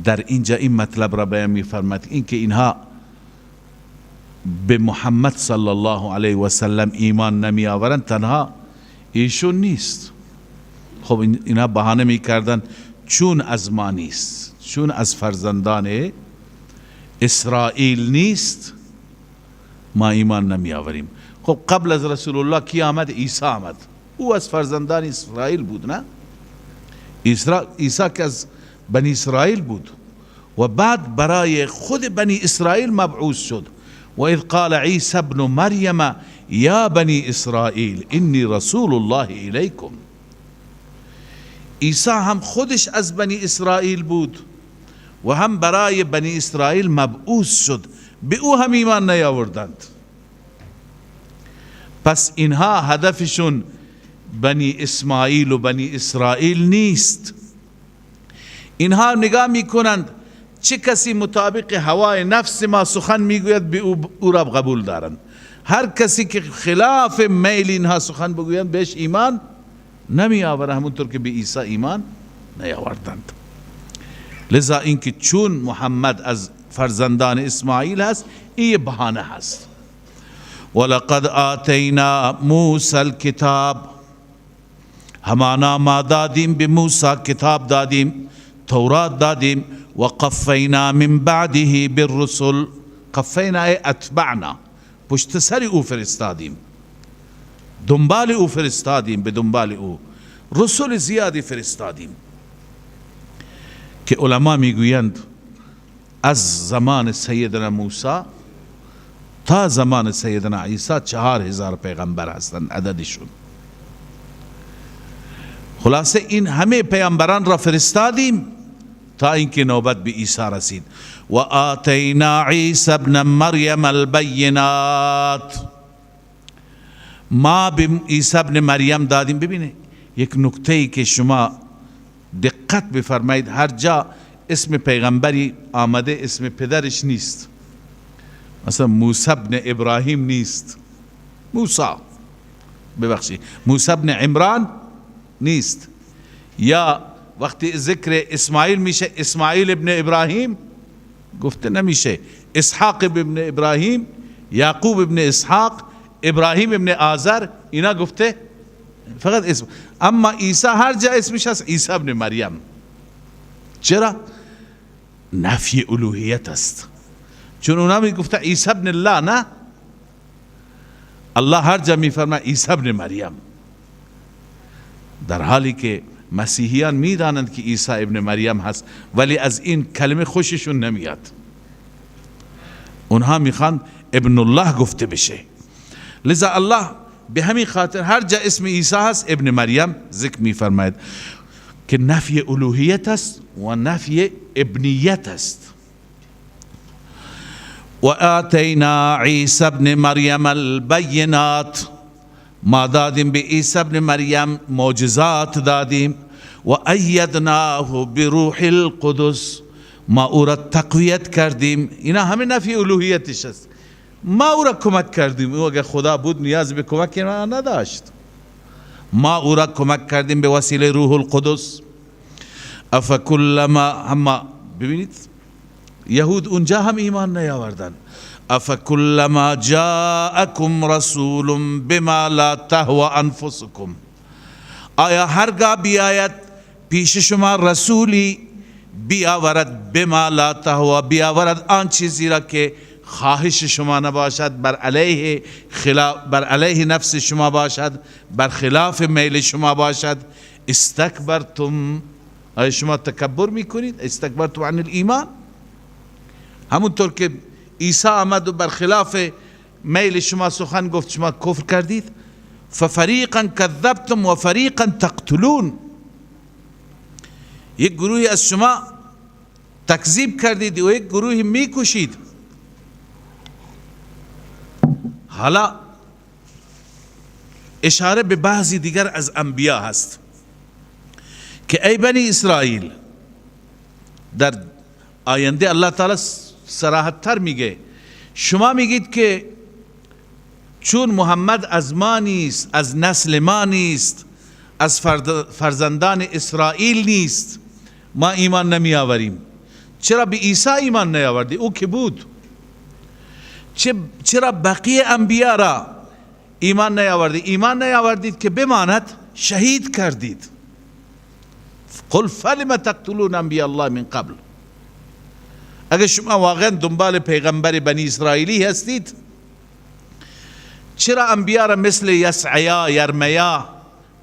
در اینجا این مطلب را بیان می‌فرماید، این که اینها به محمد صلی الله علیه و سلم ایمان نمی آورند تنها ایشون نیست. خب اینها بهانه میکردن چون از ما نیست، چون از فرزندان اسرائیل نیست ما ایمان نمی آوریم. خب قبل از رسول الله کی آمد؟ عیسی آمد، او از فرزندان اسرائیل بود، نه؟ عیسی که از بنی اسرائیل بود و بعد برای خود بنی اسرائیل مبعوث شد. و اذ قال عیسی ابن مریم یا بنی اسرائیل انی رسول الله الیکم. عیسی هم خودش از بنی اسرائیل بود و هم برای بنی اسرائیل مبعوث شد، به او هم ایمان نیاوردند. پس اینها هدفشون بنی اسماعیل و بنی اسرائیل نیست. اینها نگاه میکنند چه کسی مطابق هوای نفس ما سخن میگوید به او را قبول دارند، هر کسی که خلاف میل اینها سخن بگویند بهش ایمان نمی آورند، همونطور که به عیسی ایمان نیاوردند. لذا اینکه چون محمد از فرزندان اسماعیل هست این بهانه هست. ولقد آتینا موسی الکتاب، همانا ما دادیم به موسی کتاب دادیم، تورات دادیم. و قفینا من بعده بالرسل، قفینا ای اتبعنا، پشت سر او فرستادیم، دنبال او فرستادیم، به دنبال او رسول زیادی فرستادیم که علما میگویند از زمان سیدنا موسی تا زمان سیدنا عیسی 4000 پیغمبر هستند عددشون. خلاصه این همه پیامبران را فرستادیم تا اینکه نوبت به عیسی رسید. و آتینا عیسی ابن مریم البینات، ما به عیسی ابن مریم دادیم. ببینید یک نکته ای که شما دقت بفرمایید، هر جا اسم پیغمبری آمده اسم پدرش نیست. مثلا موسی ابن ابراهیم نیست، موسی ابن عمران نیست. یا وقتی ذکر اسماعیل میشه اسماعیل ابن ابراهیم گفته نمیشه، اسحاق ابن ابراهیم، یعقوب ابن اسحاق، ابراهیم ابن آزر، اینا گفته فقط اسم. اما عیسی هر جا اسمش هست عیسی ابن مریم. چرا؟ نفی الوهیت است، چون اونا میگفته عیسی ابن الله، نه، الله هر جا میفرماید عیسی ابن مریم، در حالی که مسیحیان میدانند که عیسی ابن مریم هست ولی از این کلمه خوششون نمیاد، اونها میخوان ابن الله گفته بشه. لذا الله به همین خاطر هر جا اسم عیسی هست ابن مریم ذکر میفرماید که نفی الوهیت است و نفی ابنیت است. و آتینا عیسی ابن مریم البینات، ما دادیم به عیسی ابن مریم معجزات دادیم. و ایدناه بروح القدس، ما او را تقویت کردیم. اینا همه نفی الوهیتش است، ما او را کمک کردیم. او اگر خدا بود نیاز به کمک ما نداشت، ما او را کمک کردیم به وسیله روح القدس. افکلما، اما ببینید یهود اونجا هم ایمان نیاوردن. افکلما جاءکم رسول بما لا تهوى انفسکم، آیا هرگاه بیاید پیش شما رسولی بیاورد بما لا تهوى، بیاورد آن چیزی را که خواهش شما نباشد، بر علیه نفس شما باشد، بر خلاف میل شما باشد. استکبرتم، آیا شما تکبر میکنید؟ استکبرتم عن الایمان، همونطور که عیسی آمد و بر خلاف میل شما سخن گفت، شما کفر کردید. ففریقا کذبتم و فریقا تقتلون، یک گروهی از شما تکذیب کردید و یک گروهی میکشید. حالا اشاره به بعضی دیگر از انبیا هست که ای بنی اسرائیل، در آینده الله تعالی صراحت تر میگه، شما میگید که چون محمد از ما نیست، از نسل ما نیست، از فرزندان اسرائیل نیست، ما ایمان نمی آوریم. چرا به عیسی ایمان نیاوردی؟ او که بود. چرا بقیه انبیا را ایمان نیاوردید؟ ایمان نیاوردید که بماند، شهید کردید. قل فلم تقتلون انبیا الله من قبل. اگر شما واقعا دنبال پیغمبر بنی اسرائیلی هستید، چرا انبیا را مثل یسعیا، یرمیا،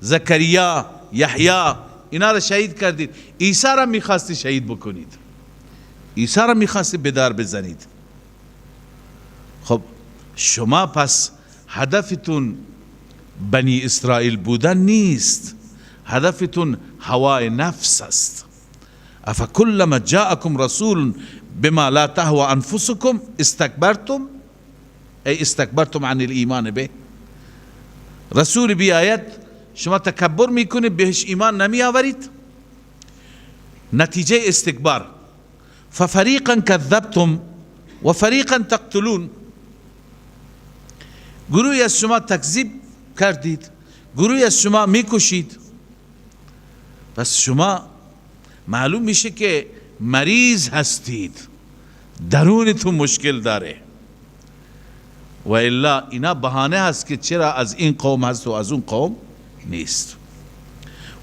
زکریا، یحیی اینا را شهید کردید؟ عیسی را میخواستی شهید بکنید، عیسی را میخواستی به دار بزنید. خب شما پس هدفتون بنی اسرائیل بودن نیست، هدفتون هوای نفس است. افکلما جاءکم رسول بما لا تهوى انفسکم استکبرتم، ای استکبرتم عن الایمان به. رسول بیاید شما تکبر میکنید، بهش ایمان نمی آورید، نتیجه استکبار. ففریقا کذبتم و فریقا تقتلون، گروهی از شما تکذیب کردید، گروهی از شما میکشید. پس شما معلوم میشه که مریض هستید، درونتون مشکل داره، و الا اینا بهانه هست که چرا از این قوم هست و از اون قوم نیست.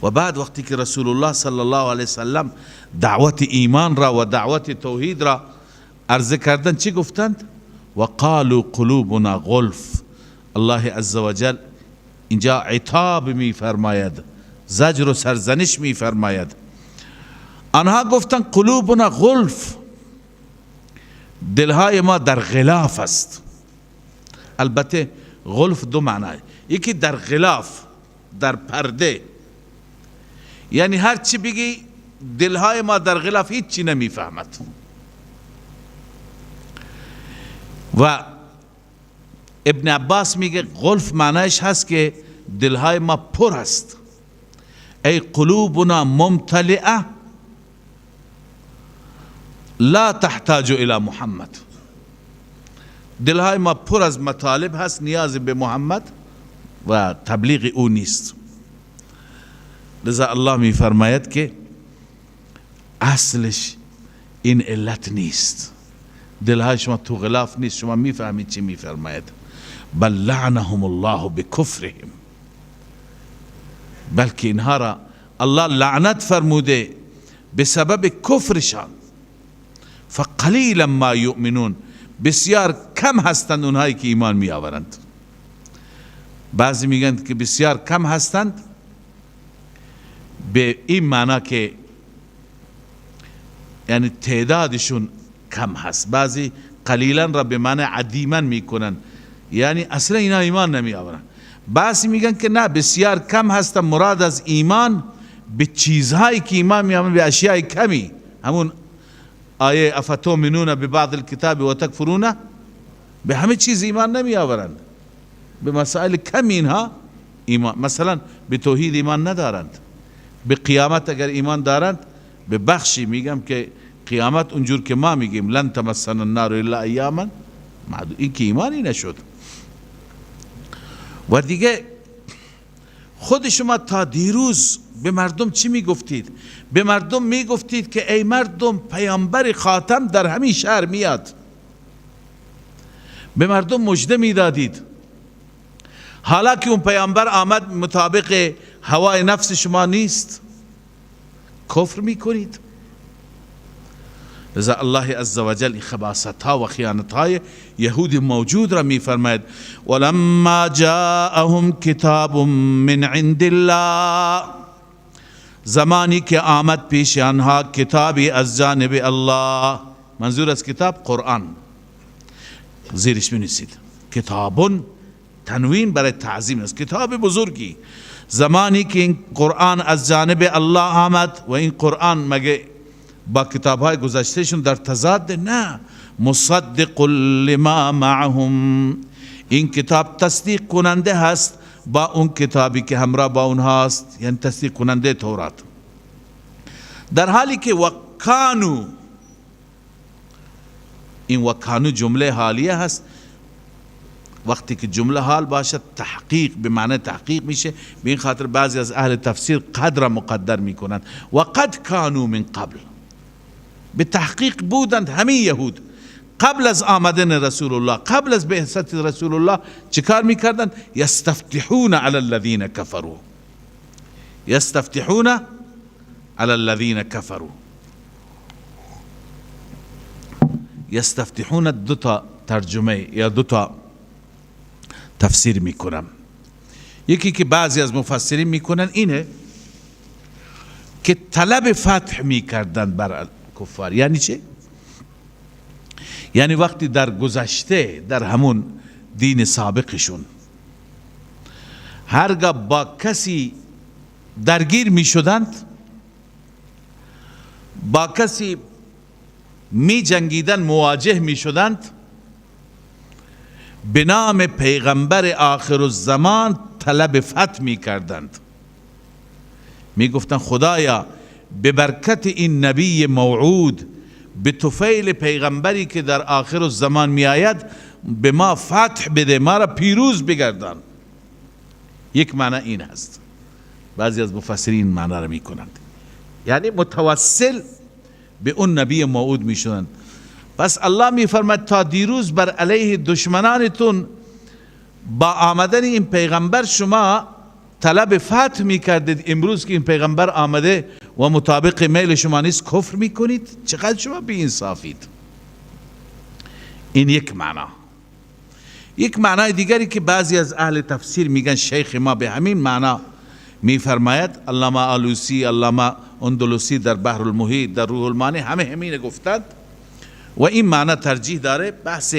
و بعد وقتی که رسول الله صلی الله علیه وسلم دعوت ایمان را و دعوت توحید را عرضه کردند، چی گفتند؟ و قالوا قلوبنا غلف. الله عزوجل اینجا عتاب می فرماید، زجر و سرزنش می فرماید. آنها گفتند قلوبنا غلف، دلهای ما در غلاف است. البته غلف دو معنی، یکی در غلاف، در پرده، یعنی هر چی بگی دلهای ما در غلاف، هیچ چی نمیفهمد. و ابن عباس میگه غلف معنیش هست که دلهای ما پر است. ای قلوبنا ممتلئه لا تحتاج الى محمد، دلهای ما پر از مطالب هست، نیاز به محمد و تبلیغ او نیست. لذا الله می فرماید که اصلش این علت نیست، دلهای شما تو غلاف نیست. شما می فهمید چی می فرماید؟ بل لعنهم الله بکفرهم، بلکه اینها را الله لعنت فرموده به سبب کفرشان. فقلیلا ما یؤمنون، بسیار کم هستند اونهایی که ایمان می آورند. بعضی میگن که بسیار کم هستند به این معنا که یعنی تعدادشون کم هست. بعضی قلیلا را به معنی عدیما میکنن، یعنی اصلا اینا ایمان نمی آورند. بعضی میگن که نه، بسیار کم هستند، مراد از ایمان به چیزهایی که ایمان می آورند، به اشیاء کمی. همون آیه افتؤمنون ببعض الکتاب و تکفرون، به همه چیز ایمان نمی آورند، به مسائل کم اینها ایمان. مثلا به توحید ایمان ندارند، به قیامت اگر ایمان دارند، به بخشی میگم که قیامت اونجور که ما میگیم لن تمسنا النار الا ایاما معدود، این که ایمانی نشد. و دیگه خود شما تا دیروز به مردم چی میگفتید؟ به مردم میگفتید که ای مردم، پیامبر خاتم در همین شهر میاد. به مردم مژده میدادید. حالا که اون پیامبر آمد مطابق هوای نفس شما نیست، کفر میکنید. لذا الله عزوجل خباست ها و خیانت های یهود موجود را می فرماید ولما جاءهم کتاب من عند الله، زمانی که آمد پیش آنها کتابی از جانب الله. منظور از کتاب قرآن، زیرش بنویسید کتابون، تنوین برای تعظیم است، کتاب بزرگی. زمانی که این قرآن از جانب الله آمد، و این قرآن مگه با کتاب‌های گذشتهشون در تضاد؟ نه، مصدق لما معهم، این کتاب تصدیق کننده هست با اون کتابی که همراه با اونهاست، یعنی تصدیق کننده تورات. در حالی که وکانو، این وکانو جمله حالیه هست. وقتی که جمله حال باشد تحقیق به معنی تحقیق میشه. به این خاطر بعضی از اهل تفسیر قد را مقدر میکنند و قد کانو من قبل، به تحقیق بودند همین یهود قبل از آمدن رسول الله، قبل از بعثت رسول الله چیکار میکردند؟ یستفتحون علی الذین کفروا، یستفتحون علی الذین کفروا. یستفتحون دو تا ترجمه یا دو تا تفسیر میکنم. یکی که بعضی از مفسرین میکنن اینه که طلب فتح میکردن بر کفار. یعنی چه؟ یعنی وقتی در گذشته در همون دین سابقشون هرگاه با کسی درگیر می شدند، با کسی می جنگیدن، مواجه می شدند، به نام پیغمبر آخر الزمان طلب فتح می کردند. می گفتن خدایا به برکت این نبی موعود، به طفیل پیغمبری که در آخر الزمان می آید، به ما فتح بده، ما را پیروز بگردان. یک معنی این هست. بعضی از مفسرین معنی را می کنند، یعنی متوسل به اون نبی موعود می شدند. پس الله می فرماید تا دیروز بر علیه دشمنانتون با آمدن این پیغمبر شما طلب فتح می کردید، امروز که این پیغمبر آمده و مطابق میل شما نیست کفر می کنید؟ چقدر شما بی انصافید. این یک معنا. یک معنای دیگری که بعضی از اهل تفسیر میگن شیخ ما به همین معنا می فرماید، علامه آلوسی، علامه اندلسی در بحر المحیط، در روح المانی، همه همین گفتند و این معنی ترجیح داره. بحث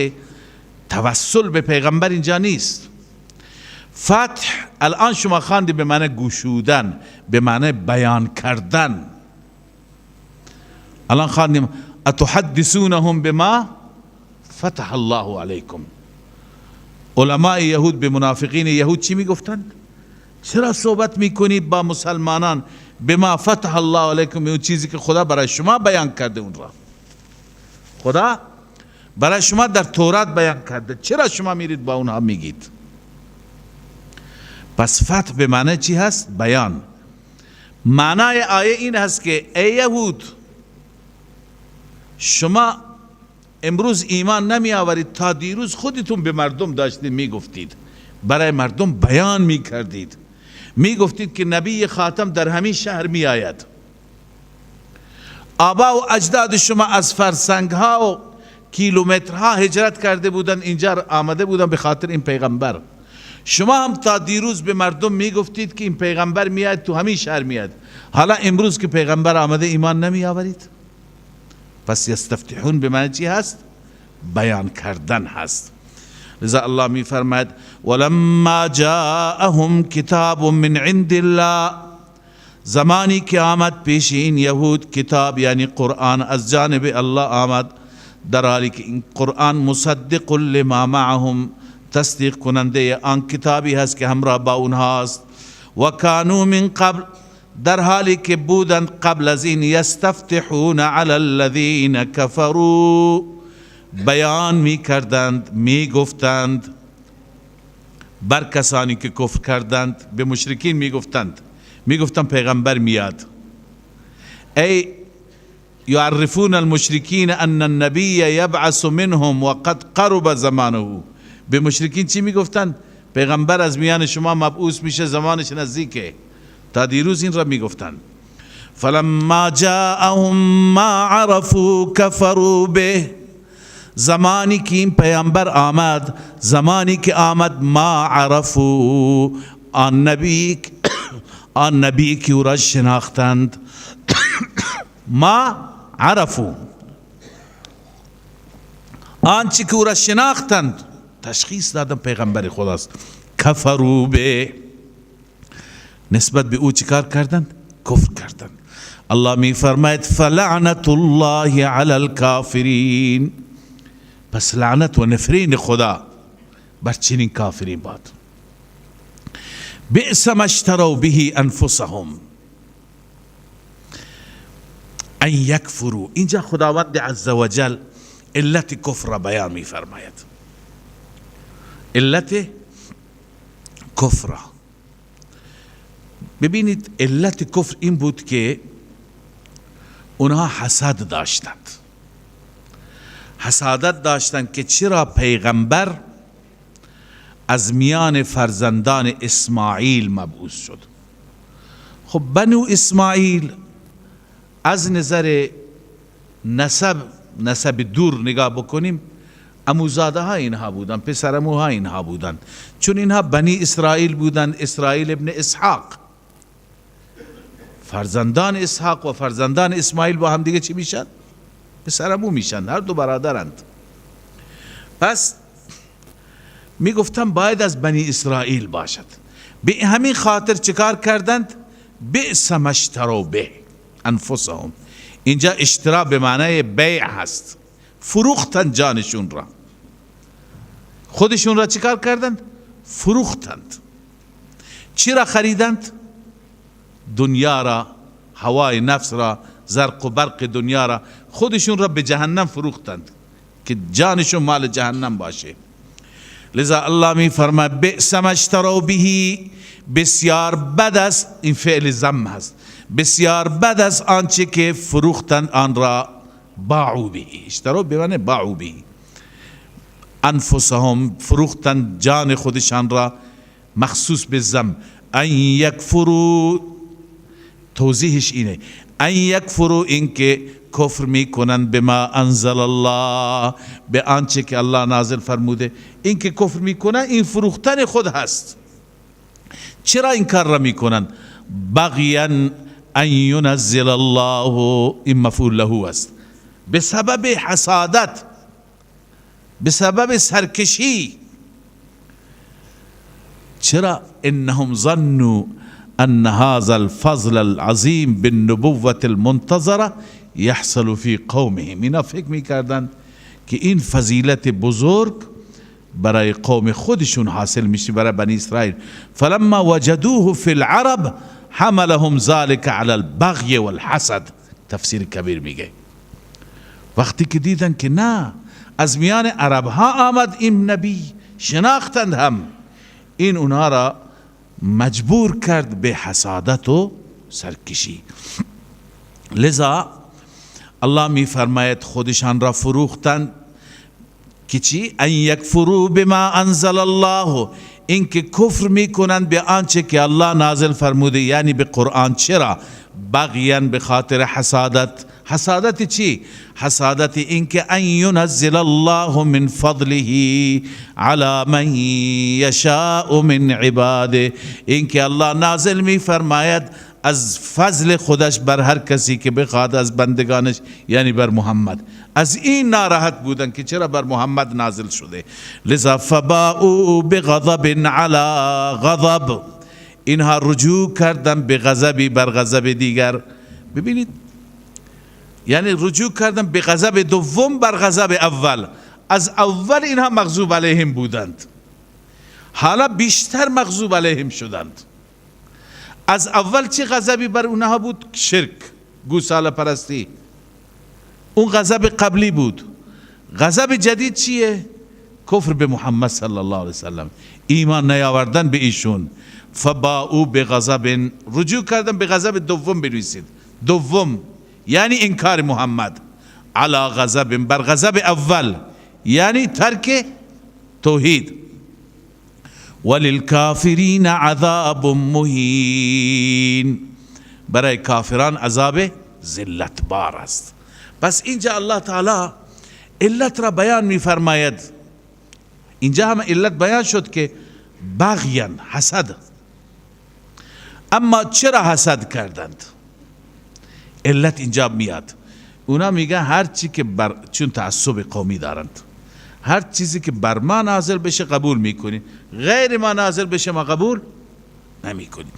توسل به پیغمبر اینجا نیست. فتح الان شما خواندی به معنی گشودن، به معنی بیان کردن. الان خواندیم اتحدثونهم بما فتح الله علیکم. علماء یهود به منافقین یهود چی می گفتند؟ چرا صحبت میکنید با مسلمانان بما فتح الله علیکم، اون چیزی که خدا برای شما بیان کرده، اون را خدا برای شما در تورات بیان کرده، چرا شما میرید با اونها میگید؟ پس فتح به معنی چی هست؟ بیان. معنای آیه این هست که ای یهود، شما امروز ایمان نمی آورید، تا دیروز خودتون به مردم داشتید میگفتید، برای مردم بیان میکردید، میگفتید که نبی خاتم در همین شهر می آید. آبا و اجداد شما از فرسنگ ها و کیلومترها هجرت کرده بودن، اینجا آمده بودن به خاطر این پیغمبر. شما هم تا دیروز به مردم میگفتید که این پیغمبر میاد تو همین شهر میاد، حالا امروز که پیغمبر آمده ایمان نمی آورید؟ پس یستفتحون به معنی چی هست؟ بیان کردن هست. لذا الله می فرماید ولما جاءهم کتاب من عند الله، زمانی که آمد پیش این یهود کتاب یعنی قرآن از جانب الله آمد، در حالی که این قرآن مصدق لما معهم، تصدیق کننده آن کتابی هست که همراه با اونهاست. و کانوا من قبل، در حالی که بودند قبل از این، یستفتحون علی الذین کفروا، بیان می کردند، می گفتند بر کسانی که کفر کردند. به مشرکین می گفتند پیغمبر میاد. ای یعرفون المشرکین ان النبی یبعث منهم وقد قرب زمانه. به مشرکین چی می گفتند؟ پیغمبر از میان شما مبعوث میشه، زمانش نزدیکه. تا دیروز این را می گفتند. فلما جاءهم ما عرفوا كفروا به. زمانی که این پیامبر آمد، زمانی که آمد ما عرفوا، آن نبی که او را شناختند. ما عرفوا، آنچه که او را شناختند، تشخیص دادن پیغمبر خداست. کفروا به، نسبت به او چیکار کردند؟ کفر کردند. الله می فرماید فلعنت الله علی الکافرین، پس لعنت و نفرین خدا بر چنین کافرین باد. بئس ما اشتروا به انفسهم ان یکفروا. اینجا خداوند عزوجل علت کفر را بیان می فرماید. علت کفر را ببینید. علت کفر این بود که اونها حسد داشتند، حسادت داشتند که چرا پیغمبر از میان فرزندان اسماعیل مبعوث شد. خب بنو اسماعیل از نظر نسب دور نگاه بکنیم، عموزاده ها اینها بودن، پسرعموها اینها بودن، چون اینها بنی اسرائیل بودن. اسرائیل ابن اسحاق، فرزندان اسحاق و فرزندان اسماعیل با هم دیگه چی میشن؟ پسرعمو میشن، هر دو برادرند. پس میگفتن باید از بنی اسرائیل باشد. به همین خاطر چیکار کردند؟ بئس ما اشتروا به انفسهم. اینجا اشترا به معنای بیع هست، فروختند جانشون را. خودشون را چیکار کردند؟ فروختند. چی را خریدند؟ دنیا را، هوای نفس را، زرق و برق دنیا را. خودشون را به جهنم فروختند که جانشون مال جهنم باشه. لذا الله می فرماید بئس ما اشتروا به، بسیار بد است. این فعل ذم هست. بسیار بد است آنچه که فروختند آن را. باعوا به، اشتروا به معنی باعوا به، انفسهم، فروختند جان خودشان را، مخصوص به ذم. ان یکفروا، توضیحش اینه، ان یکفروا، این که کفر میکنند به ما انزل الله، به آنچه که الله نازل فرموده. این که کفر میکنند این فروختن خود هست. چرا این کار را میکنند؟ بغیا ان ینزل الله، این مفعول له است، به سبب حسادت، به سبب سرکشی. چرا؟ انهم ظنوا ان هذا الفضل العظیم بالنبوة المنتظره یحصل فی قومهم. اینا فکر میکردند که این فضیلت بزرگ برای قوم خودشون حاصل میشه، برای بنی اسرائیل. فلما وجدوه فی العرب حملهم ذلك على البغي والحسد. تفسیر کبیر میگه وقتی که دیدن که نه، از میان عرب ها آمد این نبی، شناختند هم، این اونها را مجبور کرد به حسادت و سرکشی. لذا الله می فرماید خودشان را فروختند که چی؟ ان یکفروا بما انزل الله، این که کفر می کنند به آنچه که الله نازل فرموده، یعنی به قرآن. چرا؟ بغیا، به خاطر حسادت. حسادت چی؟ حسادت این که ان ینزل الله من فضله علی من یشاء من عباده، این که الله نازل می فرماید از فضل خودش بر هر کسی که بخواد از بندگانش، یعنی بر محمد. از این ناراحت بودن که چرا بر محمد نازل شده. لذا فباؤوا بغضب علی غضب، اینها رجوع کردن به غضبی بر غضب دیگر. ببینید، یعنی رجوع کردن به غضب دوم بر غضب اول. از اول اینها مغضوب علیهم بودند، حالا بیشتر مغضوب علیهم شدند. از اول چه غضبی بر اونها بود؟ شرک، گوساله پرستی، اون غضب قبلی بود. غضب جدید چیه؟ کفر به محمد صلی الله علیه وسلم، ایمان نیاوردن به ایشون. فباؤوا بغضب، رجوع کردن به غضب دوم. بنویسید دوم، یعنی انکار محمد. علی غضب، بر غضب اول، یعنی ترک توحید. وللکافرین عذاب مهین، برای کافران عذاب ذلت بار است. پس اینجا الله تعالی علت را بیان می فرماید. اینجا هم علت بیان شد که بغیان، حسد. اما چرا حسد کردند؟ علت اینجا میاد. اونا میگن هر چی که چون تعصب قومی دارند، هر چیزی که بر ما نازل بشه قبول میکنیم، غیر ما نازل بشه ما قبول نمیکنیم.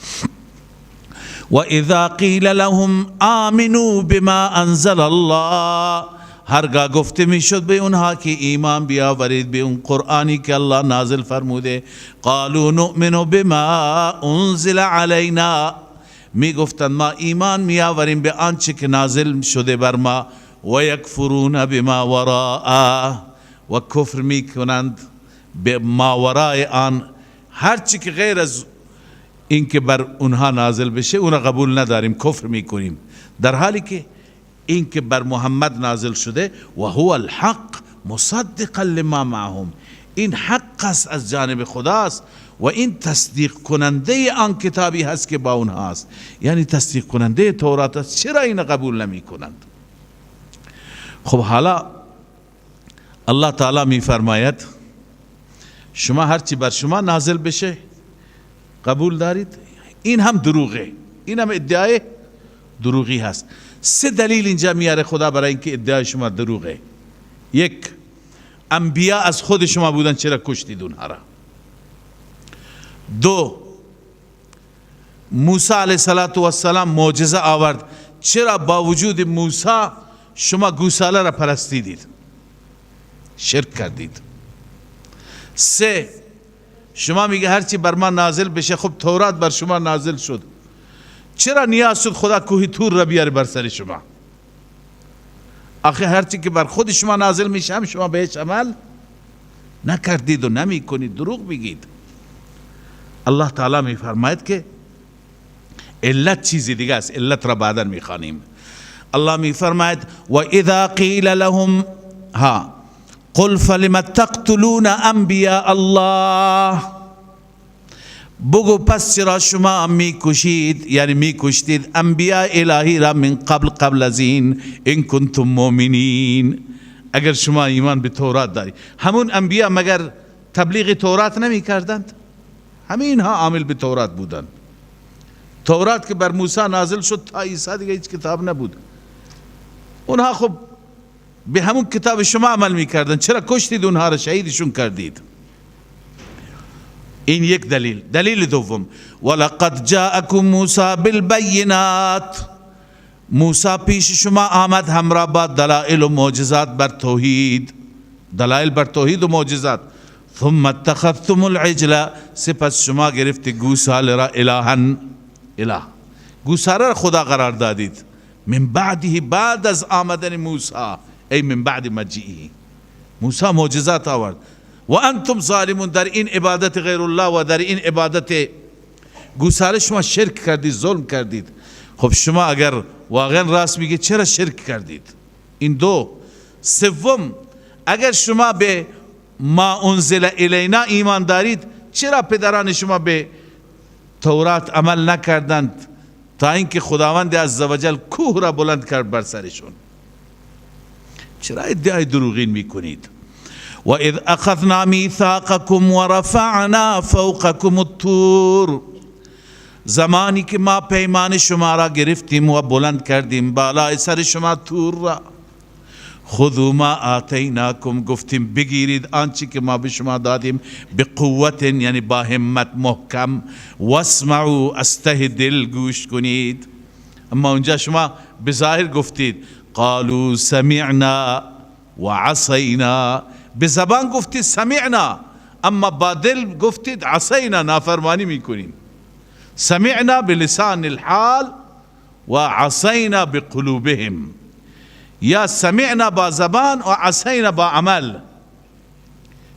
و اذا قیل لهم آمنوا بما انزل الله، هرگاه گفته میشد به اونها که ایمان بیاورید به اون قرآنی که الله نازل فرموده، قالوا نؤمن بما انزل علینا، می گفتند ما ایمان میآوریم به آنچه که نازل شده بر ما، و یکفرون بما وراءه، و کفر میکنند به ماورای آن، هر چی که غیر از این که بر اونها نازل بشه اون قبول نداریم، کفر میکنیم. در حالی که این که بر محمد نازل شده و هو الحق مصدقا لما معهم، این حق است از جانب خداست و این تصدیق کننده آن کتابی هست که با اونها است، یعنی تصدیق کننده تورات است. چرا این قبول نمی کنند؟ خب حالا الله تعالی می فرماید شما هرچی بر شما نازل بشه قبول دارید؟ این هم دروغه، این هم ادعای دروغی هست. سه دلیل اینجا میاره خدا برای اینکه ادعای شما دروغه. یک، انبیا از خود شما بودن، چرا کشتید اونها را؟ دو، موسی علیه السلام معجزه آورد، چرا با وجود موسی شما گوساله را پرستیدید، شرک کردید؟ سه، شما میگه هرچی بر ما نازل بشه، خب تورات بر شما نازل شد، چرا نیاز شد خدا کوه طور را بیاره بر سر شما؟ آخه هرچی که بر خود شما نازل میشه هم شما بهش عمل نکردید و نمی کنید، دروغ بگید. الله تعالی می فرماید که علت چیزی دیگه است، علت را بعدا می خوانیم. الله می فرماید و اذا قیل لهم قل فلم تقتلون انبیاء الله، بگو پس چرا شما میکشید، یعنی میکشتید انبیاء الهی را من قبل از این کنتم مؤمنین، اگر شما ایمان به تورات داری. همون انبیاء مگر تبلیغ تورات نمی کردند؟ همین ها عامل به تورات بودند. تورات که بر موسی نازل شد تا عیسی دیگه هیچ کتاب نبود. اونها خب به همون کتاب شما عمل میکردن، چرا کشتید اونها را، شهیدشون کردید؟ این یک دلیل. دلیل دوم، ولقد جاءکم موسی بالبینات، موسی پیش شما آمد همراه با دلائل و معجزات بر توحید، دلائل بر توحید و معجزات. ثم اتخذتم العجل، سپس شما گرفت گوساله را اله، گوساله را خدا قرار دادید. من بعده، بعد از آمدن موسی، ای من بعد مجیئه، موسی معجزات آورد. و انتم ظالمون، در این عبادت غیر الله و در این عبادت گوساله شما شرک کردید، ظلم کردید. خب شما اگر واقعا راست میگید چرا شرک کردید؟ این دو. سوم، اگر شما به ما انزل الینا ایمان دارید، چرا پدران شما به تورات عمل نکردند تا اینکه خداوند عزوجل کوه را بلند کرد بر سرشون؟ چرا ادعای دروغین میکنید؟ و اذ اخذنا میثاقکم و رفعنا فوقکم الطور، زمانی که ما پیمان شما را گرفتیم و بلند کردیم بالای سر شما طور را. خذوا ما آتیناکم، گفتیم بگیرید آنچه که ما به شما دادیم، بقوت یعنی با همت محکم، واسمعوا استه دل گوش کنید. اما اونجا شما بظاهر گفتید قالوا سمعنا و عصینا، به زبان گفتید سمعنا، اما با دل گفتید عصینا، نافرمانی میکنیم. سمعنا بلسان الحال و عصینا بقلوبهم، یا سمعنا با زبان و عصینا با عمل.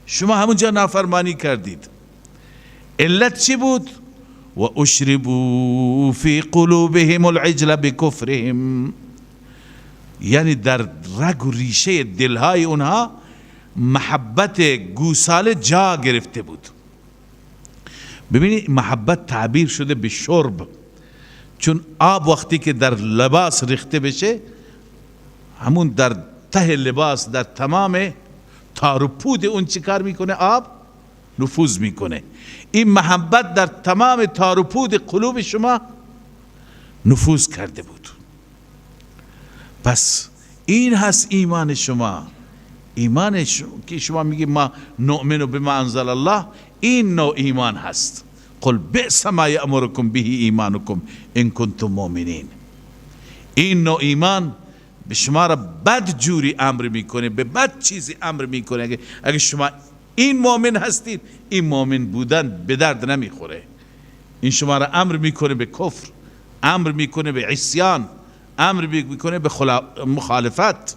شما همونجا نافرمانی کردید. علت چی بود؟ و اشربوا فی قلوبهم العجل بکفرهم، یعنی در رگ و ریشه دلهای اونها محبت گوساله جا گرفته بود. ببینید محبت تعبیر شده به شرب، چون آب وقتی که در لباس ریخته بشه، همون در ته لباس در تمام تار و پود اون چی کار میکنه؟ آب نفوذ میکنه. این محبت در تمام تار و پود قلوب شما نفوذ کرده بود. پس این هست ایمان شما. ایمان که شما میگی ما نؤمن بما انزل الله، این نوع ایمان هست. قل بئس ما یأمرکم به ایمانکم ان کنتم مؤمنین. این نوع ایمان به شما را بد جوری امر میکنه، به بد چیزی امر میکنه. اگه شما این مؤمن هستید، این مؤمن بودن به درد نمیخوره. این شما را امر میکنه به کفر، امر میکنه به عصیان، امر میکنه به مخالفت.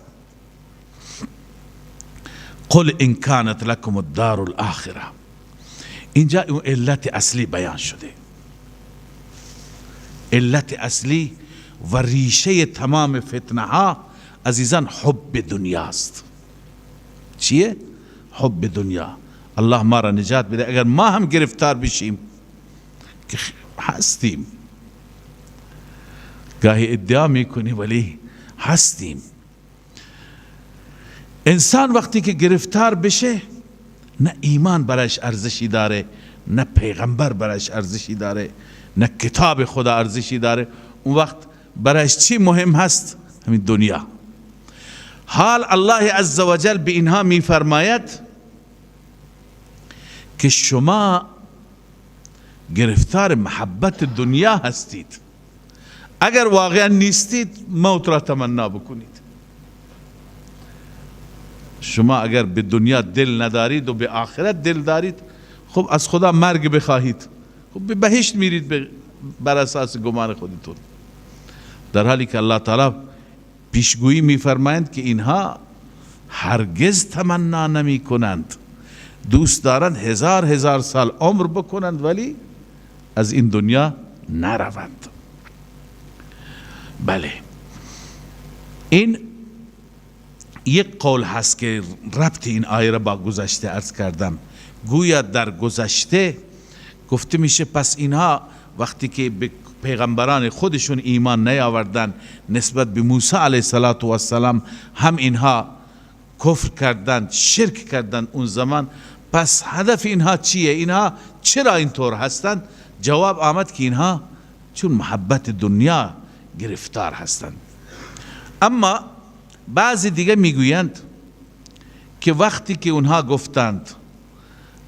قل ان كانت لكم الدار الاخره. اینجا اون علت اصلی بیان شده. علت اصلی و ریشه تمام فتنه ها عزیزان حب دنیاست. چیه؟ حب دنیا. الله ما را نجات بده. اگر ما هم گرفتار بشیم که هستیم، گاهی ادعا میکنی ولی هستیم. انسان وقتی که گرفتار بشه، نه ایمان برایش ارزشی داره، نه پیغمبر برایش ارزشی داره، نه کتاب خدا ارزشی داره. اون وقت برایش چی مهم هست؟ همین دنیا. حال الله عزوجل به اینها می فرماید که شما گرفتار محبت دنیا هستید. اگر واقعا نیستید، موت را تمنا بکنید. شما اگر به دنیا دل ندارید و به آخرت دل دارید، خب از خدا مرگ بخواهید، خب به بهشت میرید بر اساس گمان خودتون. در حالی که الله تعالی پیشگویی میفرمایند که اینها هرگز تمنا نمی کنند، دوست دارند هزار سال عمر بکنند ولی از این دنیا نروند. بله، این یک قول هست که ربط این آیه را با گذشته عرض کردم. گویا در گذشته گفته میشه پس اینها وقتی که به پیغمبران خودشون ایمان نیاوردن، نسبت به موسی علیه السلام هم اینها کفر کردند، شرک کردند اون زمان، پس هدف اینها چیه؟ اینها چرا اینطور هستند؟ جواب آمد که اینها چون محبت دنیا گرفتار هستند. اما بعضی دیگه میگویند که وقتی که اونها گفتند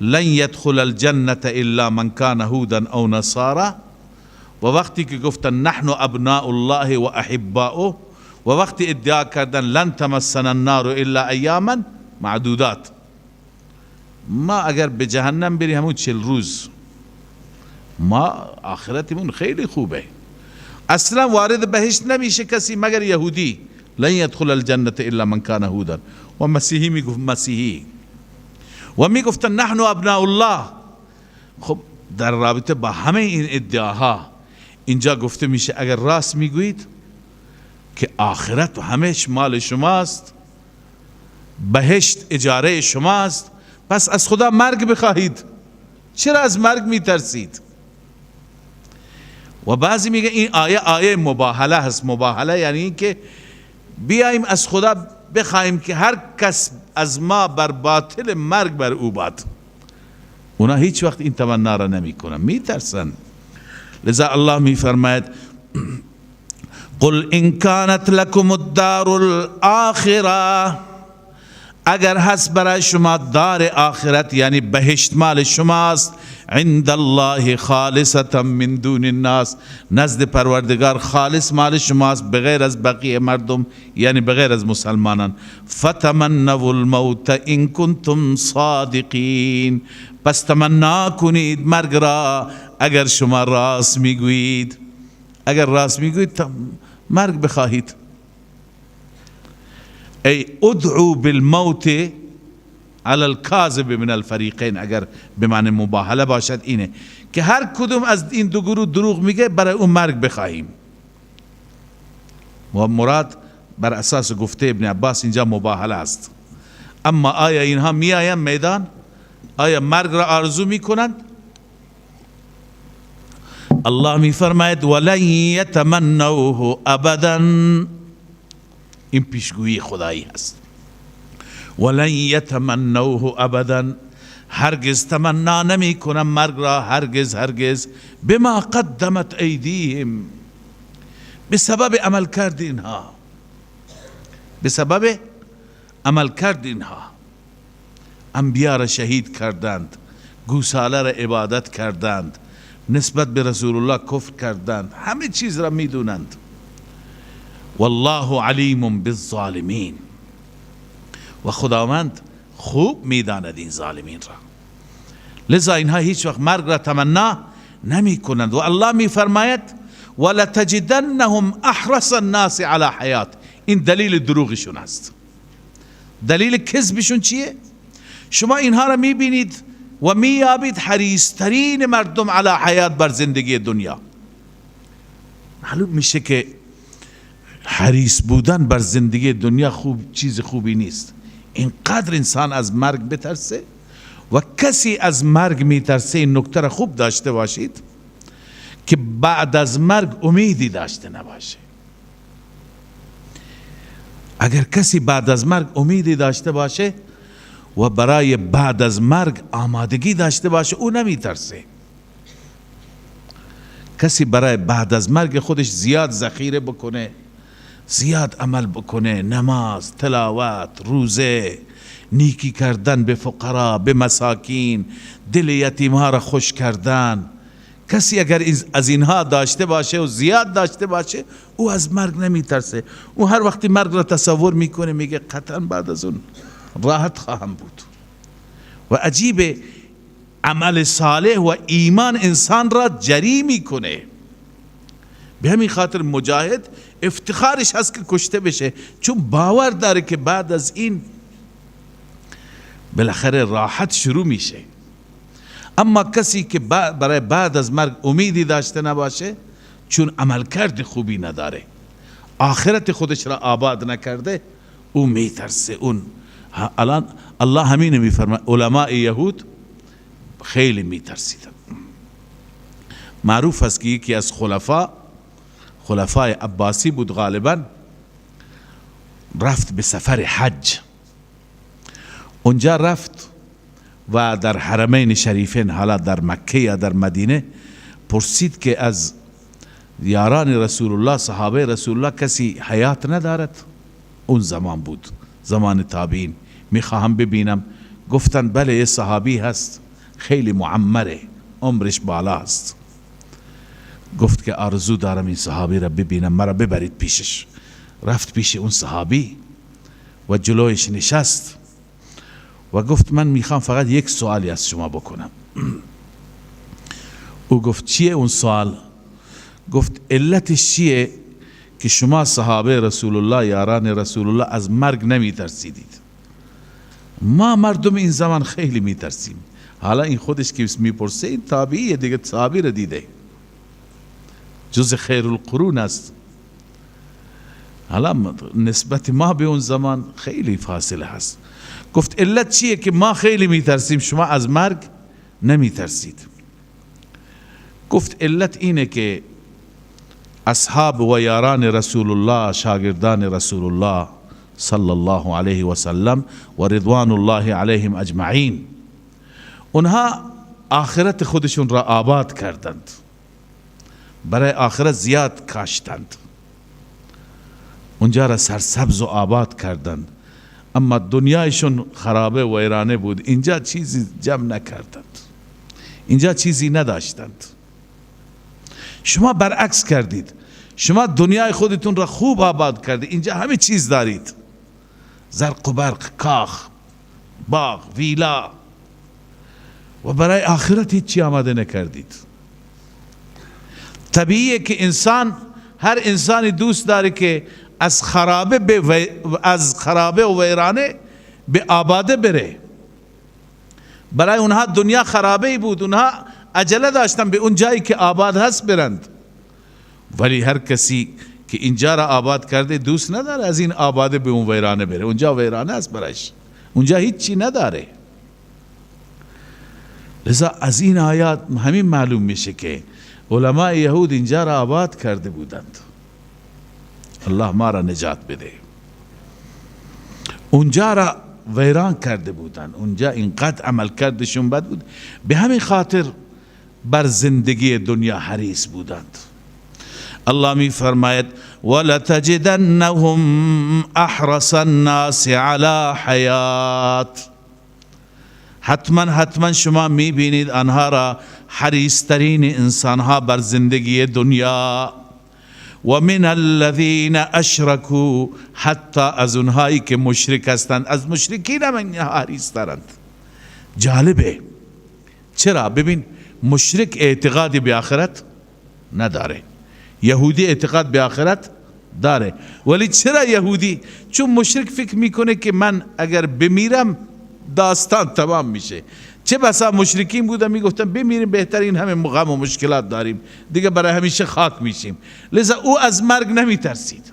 لن يدخل الجنة الا من كان هودا او نصارى، و وقتی که گفتن نحن ابناء الله و احباؤه، و وقتی ادعا کردن لن تمسنا النار الا ایاما معدودات، ما اگر به جهنم بریم همون 40 روز، ما آخرتمون خیلی خوبه، اصلا وارد بهشت نمیشه کسی مگر یهودی. لن يدخل الجنة الا من كان هودا. و مسیحی میگفت مسیحی، و میگفتن نحن ابناء الله. خب در رابطه با همه این ادعاها اینجا گفته میشه اگر راست میگویید که آخرت و همهش مال شماست، بهشت اجاره شماست، پس از خدا مرگ بخواهید. چرا از مرگ میترسید؟ و بعضی میگه این آیه مباهله هست. مباهله یعنی این که بیاییم از خدا بخواهیم که هر کس از ما بر باطل مرگ بر او باد. اونا هیچ وقت این تمنا را نمی کنن، می ترسن. لذا الله می فرماید قل ان كانت لكم الدار الاخره، اگر هست برای شما دار آخرت یعنی بهشت مال شماست، عند الله خالصة من دون الناس، نزد پروردگار خالص مال شماست بغیر از بقیه مردم، یعنی بغیر از مسلمانان. فتمنوا الموت ان کنتم صادقین، پس تمنا کنید مرگ را اگر شما راست میگویید. اگر راست میگویید مرگ بخواهید. ای ادعو بالموت على الكاذب من الفریقین، اگر به معنی مباهله باشد اینه که هر کدوم از این دو گروه دروغ میگه برای اون مرگ بخواهیم. و مراد بر اساس گفته ابن عباس اینجا مباهله است. اما آیا اینها می آیند میدان؟ آیا مرگ را آرزو میکنند؟ الله می فرماید ولن یتمنوه ابدا، این پیشگویی خدایی هست. ولن یتمنوه ابدا، هرگز تمنا نمی کنم مرگ را، هرگز هرگز. بما قدمت ایدیهم، به سبب عمل کرد اینها، به سبب عمل کرد اینها. انبیا را شهید کردند، گوساله را عبادت کردند، نسبت به رسول الله کفر کردند، همه چیز را میدونند. والله علیم بالظالمین، و خداوند خوب میداند این ظالمین را. لذا اینها هیچ وقت مرگ را تمنا نمی کنند. و الله می فرماید ولتجدنهم احرص الناس علی حیات، این دلیل دروغشون است. دلیل کذبشون چیه؟ شما اینها را می بینید و می یابید حریص‌ترین مردم علی حیات بر زندگی دنیا. معلوم میشه که حریص بودن بر زندگی دنیا چیز خوبی نیست. اینقدر انسان از مرگ بترسه و کسی از مرگ میترسه، این نکته را خوب داشته باشید که بعد از مرگ امیدی داشته نباشه. اگر کسی بعد از مرگ امیدی داشته باشه و برای بعد از مرگ آمادگی داشته باشه، او نمیترسه. کسی برای بعد از مرگ خودش زیاد ذخیره بکنه، زیاد عمل بکنه، نماز، تلاوت، روزه، نیکی کردن به فقرا، به مساکین، دل یتیمها را خوش کردن، کسی اگر از اینها داشته باشه و زیاد داشته باشه، او از مرگ نمی ترسه. او هر وقتی مرگ را تصور میکنه میگه قطعا بعد از اون راحت خواهم بود. و عجیب، عمل صالح و ایمان انسان را جری میکنه. به همین خاطر مجاهد افتخارش هست که کشته بشه، چون باور داره که بعد از این بالاخره راحت شروع میشه. اما کسی که برای بعد از مرگ امیدی داشته نباشه، چون عملکرد خوبی نداره، آخرت خودش را آباد نکرده، او میترسه. اون الان الله همین میفرماید، علماء یهود خیلی میترسیدن. معروف است که یکی از خلفای عباسی بود غالبا، رفت به سفر حج. اونجا رفت و در حرمین شریفین، حالا در مکه یا در مدینه، پرسید که از یاران رسول الله، صحابه رسول الله، کسی حیات ندارد؟ اون زمان بود، زمان تابعین. میخواهم ببینم. گفتن بله، یه صحابی هست خیلی معمره، عمرش بالا است. گفت که آرزو دارم این صحابی را ببینم، مرا ببرید پیشش. رفت پیش اون صحابی و جلویش نشست و گفت من میخوام فقط یک سوالی از شما بکنم. او گفت چیه اون سوال؟ گفت علتش چیه که شما صحابه رسول الله، یاران رسول الله، از مرگ نمی ترسیدید؟ ما مردم این زمان خیلی می ترسیم. حالا این خودش که میپرسه، این تابعیه دیگه، صحابی را دیده، جز خیر القرون است. حالا نسبت ما به اون زمان خیلی فاصله هست. گفت علت چیه که ما خیلی میترسیم، شما از مرگ نمیترسید؟ گفت علت اینه که اصحاب و یاران رسول الله، شاگردان رسول الله صلی الله علیه و سلم و رضوان الله علیهم اجمعین، اونها آخرت خودشون را آباد کردند، برای آخرت زیاد کاشتند، اونجا را سرسبز و آباد کردند. اما دنیایشون خرابه و ویرانه بود، اینجا چیزی جمع نکردند، اینجا چیزی نداشتند. شما برعکس کردید، شما دنیای خودتون را خوب آباد کردید، اینجا همه چیز دارید، زرق و برق، کاخ، باغ، ویلا، و برای آخرت هیچی آماده نکردید. طبیعیه که هر انسانی دوست داره که از خرابه و ویرانه به آباده بره. برای اونها دنیا خرابه بود، اونها عجله داشتن به اون جایی که آباد هست برند. ولی هر کسی که اینجا را آباد کرده دوست نداره از این آباده به اون ویرانه بره، اونجا ویرانه است برایش، اونجا هیچی نداره. لذا از این آیات همین معلوم میشه که علماء یهود اینجا را آباد کرده بودند. الله ما را نجات بده. اونجا را ویران کرده بودند. اونجا اینقدر عمل کردشون بد بود، به همین خاطر بر زندگی دنیا حریص بودند. الله می فرماید ولتجدنهم احرص الناس علی حیات، حتما شما می بینید آنها را حریص‌ترین انسانها بر زندگی دنیا. و من الذین اشرکوا، حتی از اونهایی که مشرک هستند، از مشرکین هم اینها حریص‌ترند. جالبه. چرا؟ ببین، مشرک اعتقادی به آخرت نداره، یهودی اعتقاد به آخرت داره. ولی چرا یهودی؟ چون مشرک فکر میکنه که من اگر بمیرم داستان تمام میشه. چه بسا مشرکین بودن میگفتن بمیریم بهترین، همه غم و مشکلات داریم دیگه، برای همیشه خاک میشیم. لذا او از مرگ نمیترسید.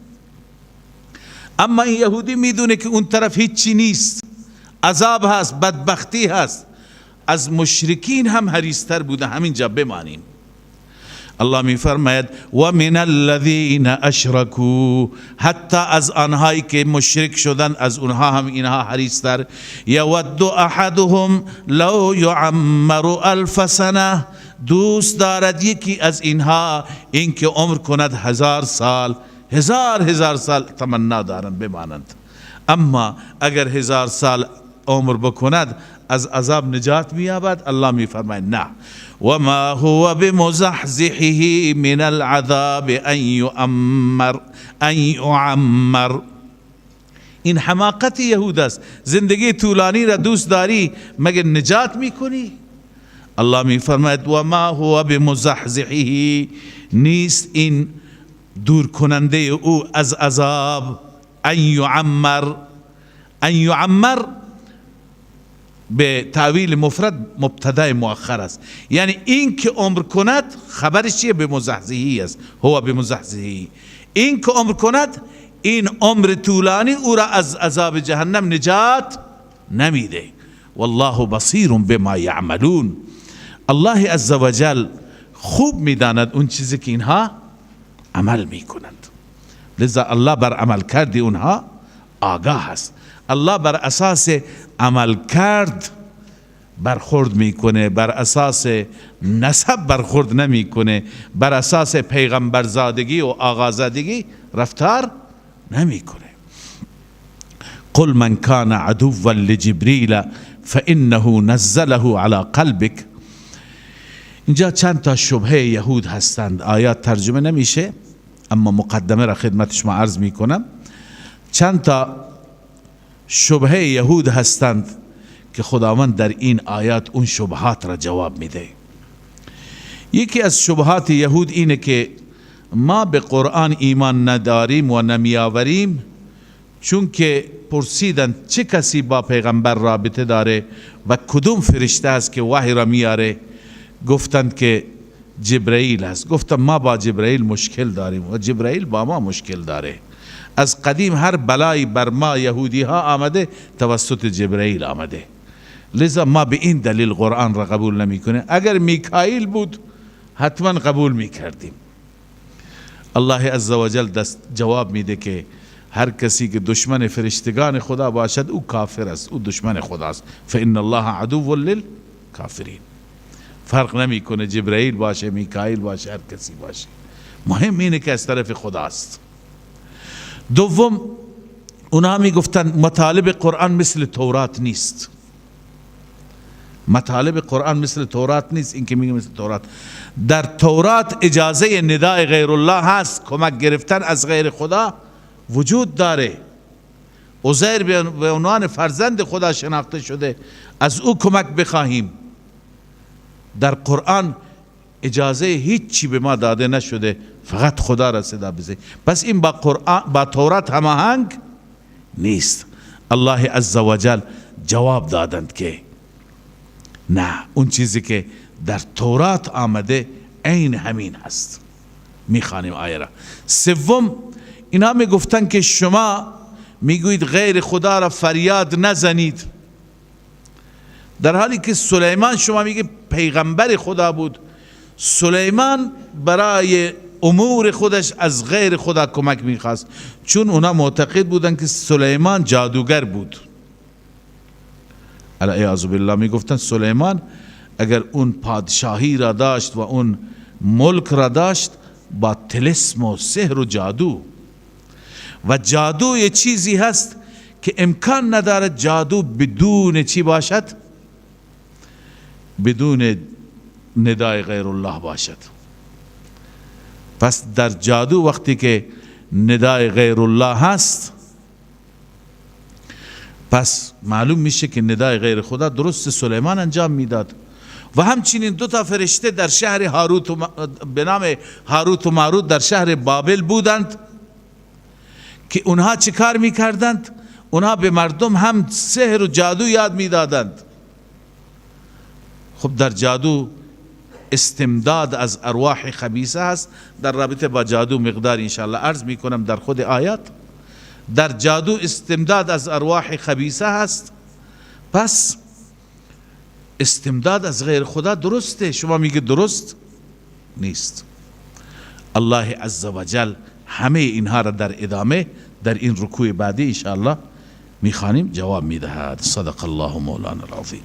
اما این یهودی میدونه که اون طرف هیچی نیست، عذاب هست، بدبختی هست. از مشرکین هم حریص‌تر بوده. همینجا بمانیم. الله می فرماید و من الذین اشرکوا، حتی از آنهایی که مشرک شدن از اونها هم اینها حریص‌تر. یود احدهم لو یعمر الف سنه، دوست دارد یکی از اینها اینکه عمر کند 1000 سال. هزار سال تمنا دارند بمانند. اما اگر 1000 سال عمر بکند از عذاب نجات می‌یابد. الله می‌فرماید نه، و ما هو بمزحزحه من العذاب ان یعمر. این حماقت یهود است. زندگی طولانی را دوست داری مگر نجات میکنی؟ الله می‌فرماید و ما هو بمزحزحه، نیست این دور کننده او از عذاب. ان یعمر به تعویل مفرد مبتدا مؤخر است، یعنی این که عمر کند خبرش چیه؟ به مزحزحی است. هو به مزحزحی، این که عمر کند، این عمر طولانی او را از عذاب جهنم نجات نمیده. والله بصیر بما یعملون. الله عزوجل خوب میداند اون چیزی که اینها عمل میکنند. لذا الله بر عمل کردی اونها آگاه است. الله بر اساس عمل کرد برخورد میکنه، بر اساس نسب برخورد نمیکنه، بر اساس پیغمبرزادگی و آقازادگی رفتار نمیکنه. قل من کان عدوا لجبریل فانه نزله علی قلبک. اینجا چند تا شبهه یهود هستند. آیات ترجمه نمیشه اما مقدمه را خدمت شما عرض میکنم. چند تا شبهه یهود هستند که خداوند در این آیات اون شبهات را جواب میده. یکی از شبهات یهود اینه که ما به قرآن ایمان نداریم و نمیآوریم چون که پرسیدند چه کسی با پیغمبر رابطه داره و کدوم فرشته است که وحی را میاره؟ گفتند که جبرائیل است. گفتم ما با جبرائیل مشکل داریم و جبرائیل با ما مشکل داره. از قدیم هر بلایی بر ما یهودی ها آمده توسط جبرائیل آمده. لذا ما به این دلیل قرآن را قبول نمی کنیم. اگر میکائیل بود حتما قبول می کردیم. الله عزوجل جواب میده که هر کسی که دشمن فرشتگان خدا باشد او کافر است، او دشمن خداست. فإن الله عدو للکافرین. فرق نمیکنه جبرائیل باشه، میکائیل باشه، هر کسی باشه، مهم اینه که از طرف خداست. دوم، اونا میگفتن مطالب قرآن مثل تورات نیست. مطالب قرآن مثل تورات نیست. این که میگه مثل تورات، در تورات اجازه ندای غیر الله هست، کمک گرفتن از غیر خدا وجود داره. عزیر به عنوان فرزند خدا شناخته شده، از او کمک بخواهیم. در قرآن اجازه هیچی به ما داده نشده، فقط خدا را صدا بزنید. پس این با تورات هماهنگ نیست. الله عزوجل جواب دادند که نه، اون چیزی که در تورات آمده عین همین هست. میخوانیم آیه را. سوم، اینا میگفتن که شما میگویید غیر خدا را فریاد نزنید، در حالی که سلیمان شما میگه پیغمبر خدا بود. سلیمان برای امور خودش از غیر خدا کمک میخواست، چون اونا معتقد بودن که سلیمان جادوگر بود. علیه بالله میگفتن سلیمان اگر اون پادشاهی را داشت و اون ملک را داشت با طلسم و سحر و جادو، و جادو یه چیزی هست که امکان ندارد جادو بدون چی باشد؟ بدون ندای غیر الله باشد. پس در جادو وقتی که ندای غیر الله هست، پس معلوم میشه که ندای غیر خدا درست سلیمان انجام میداد. و همچنین دو تا فرشته در شهر به نام هاروت و ماروت در شهر بابل بودند که اونها چه کار میکردند؟ اونها به مردم هم سحر و جادو یاد میدادند. خب در جادو استمداد از ارواح خبیثه هست. در رابطه با جادو مقدار انشاءالله عرض میکنم در خود آیات. در جادو استمداد از ارواح خبیثه هست. پس استمداد از غیر خدا درسته، شما میگه درست نیست. الله عزوجل همه اینها را در ادامه در این رکوع بعدی انشاءالله میخوانیم جواب میدهد. صدق الله مولانا العظیم.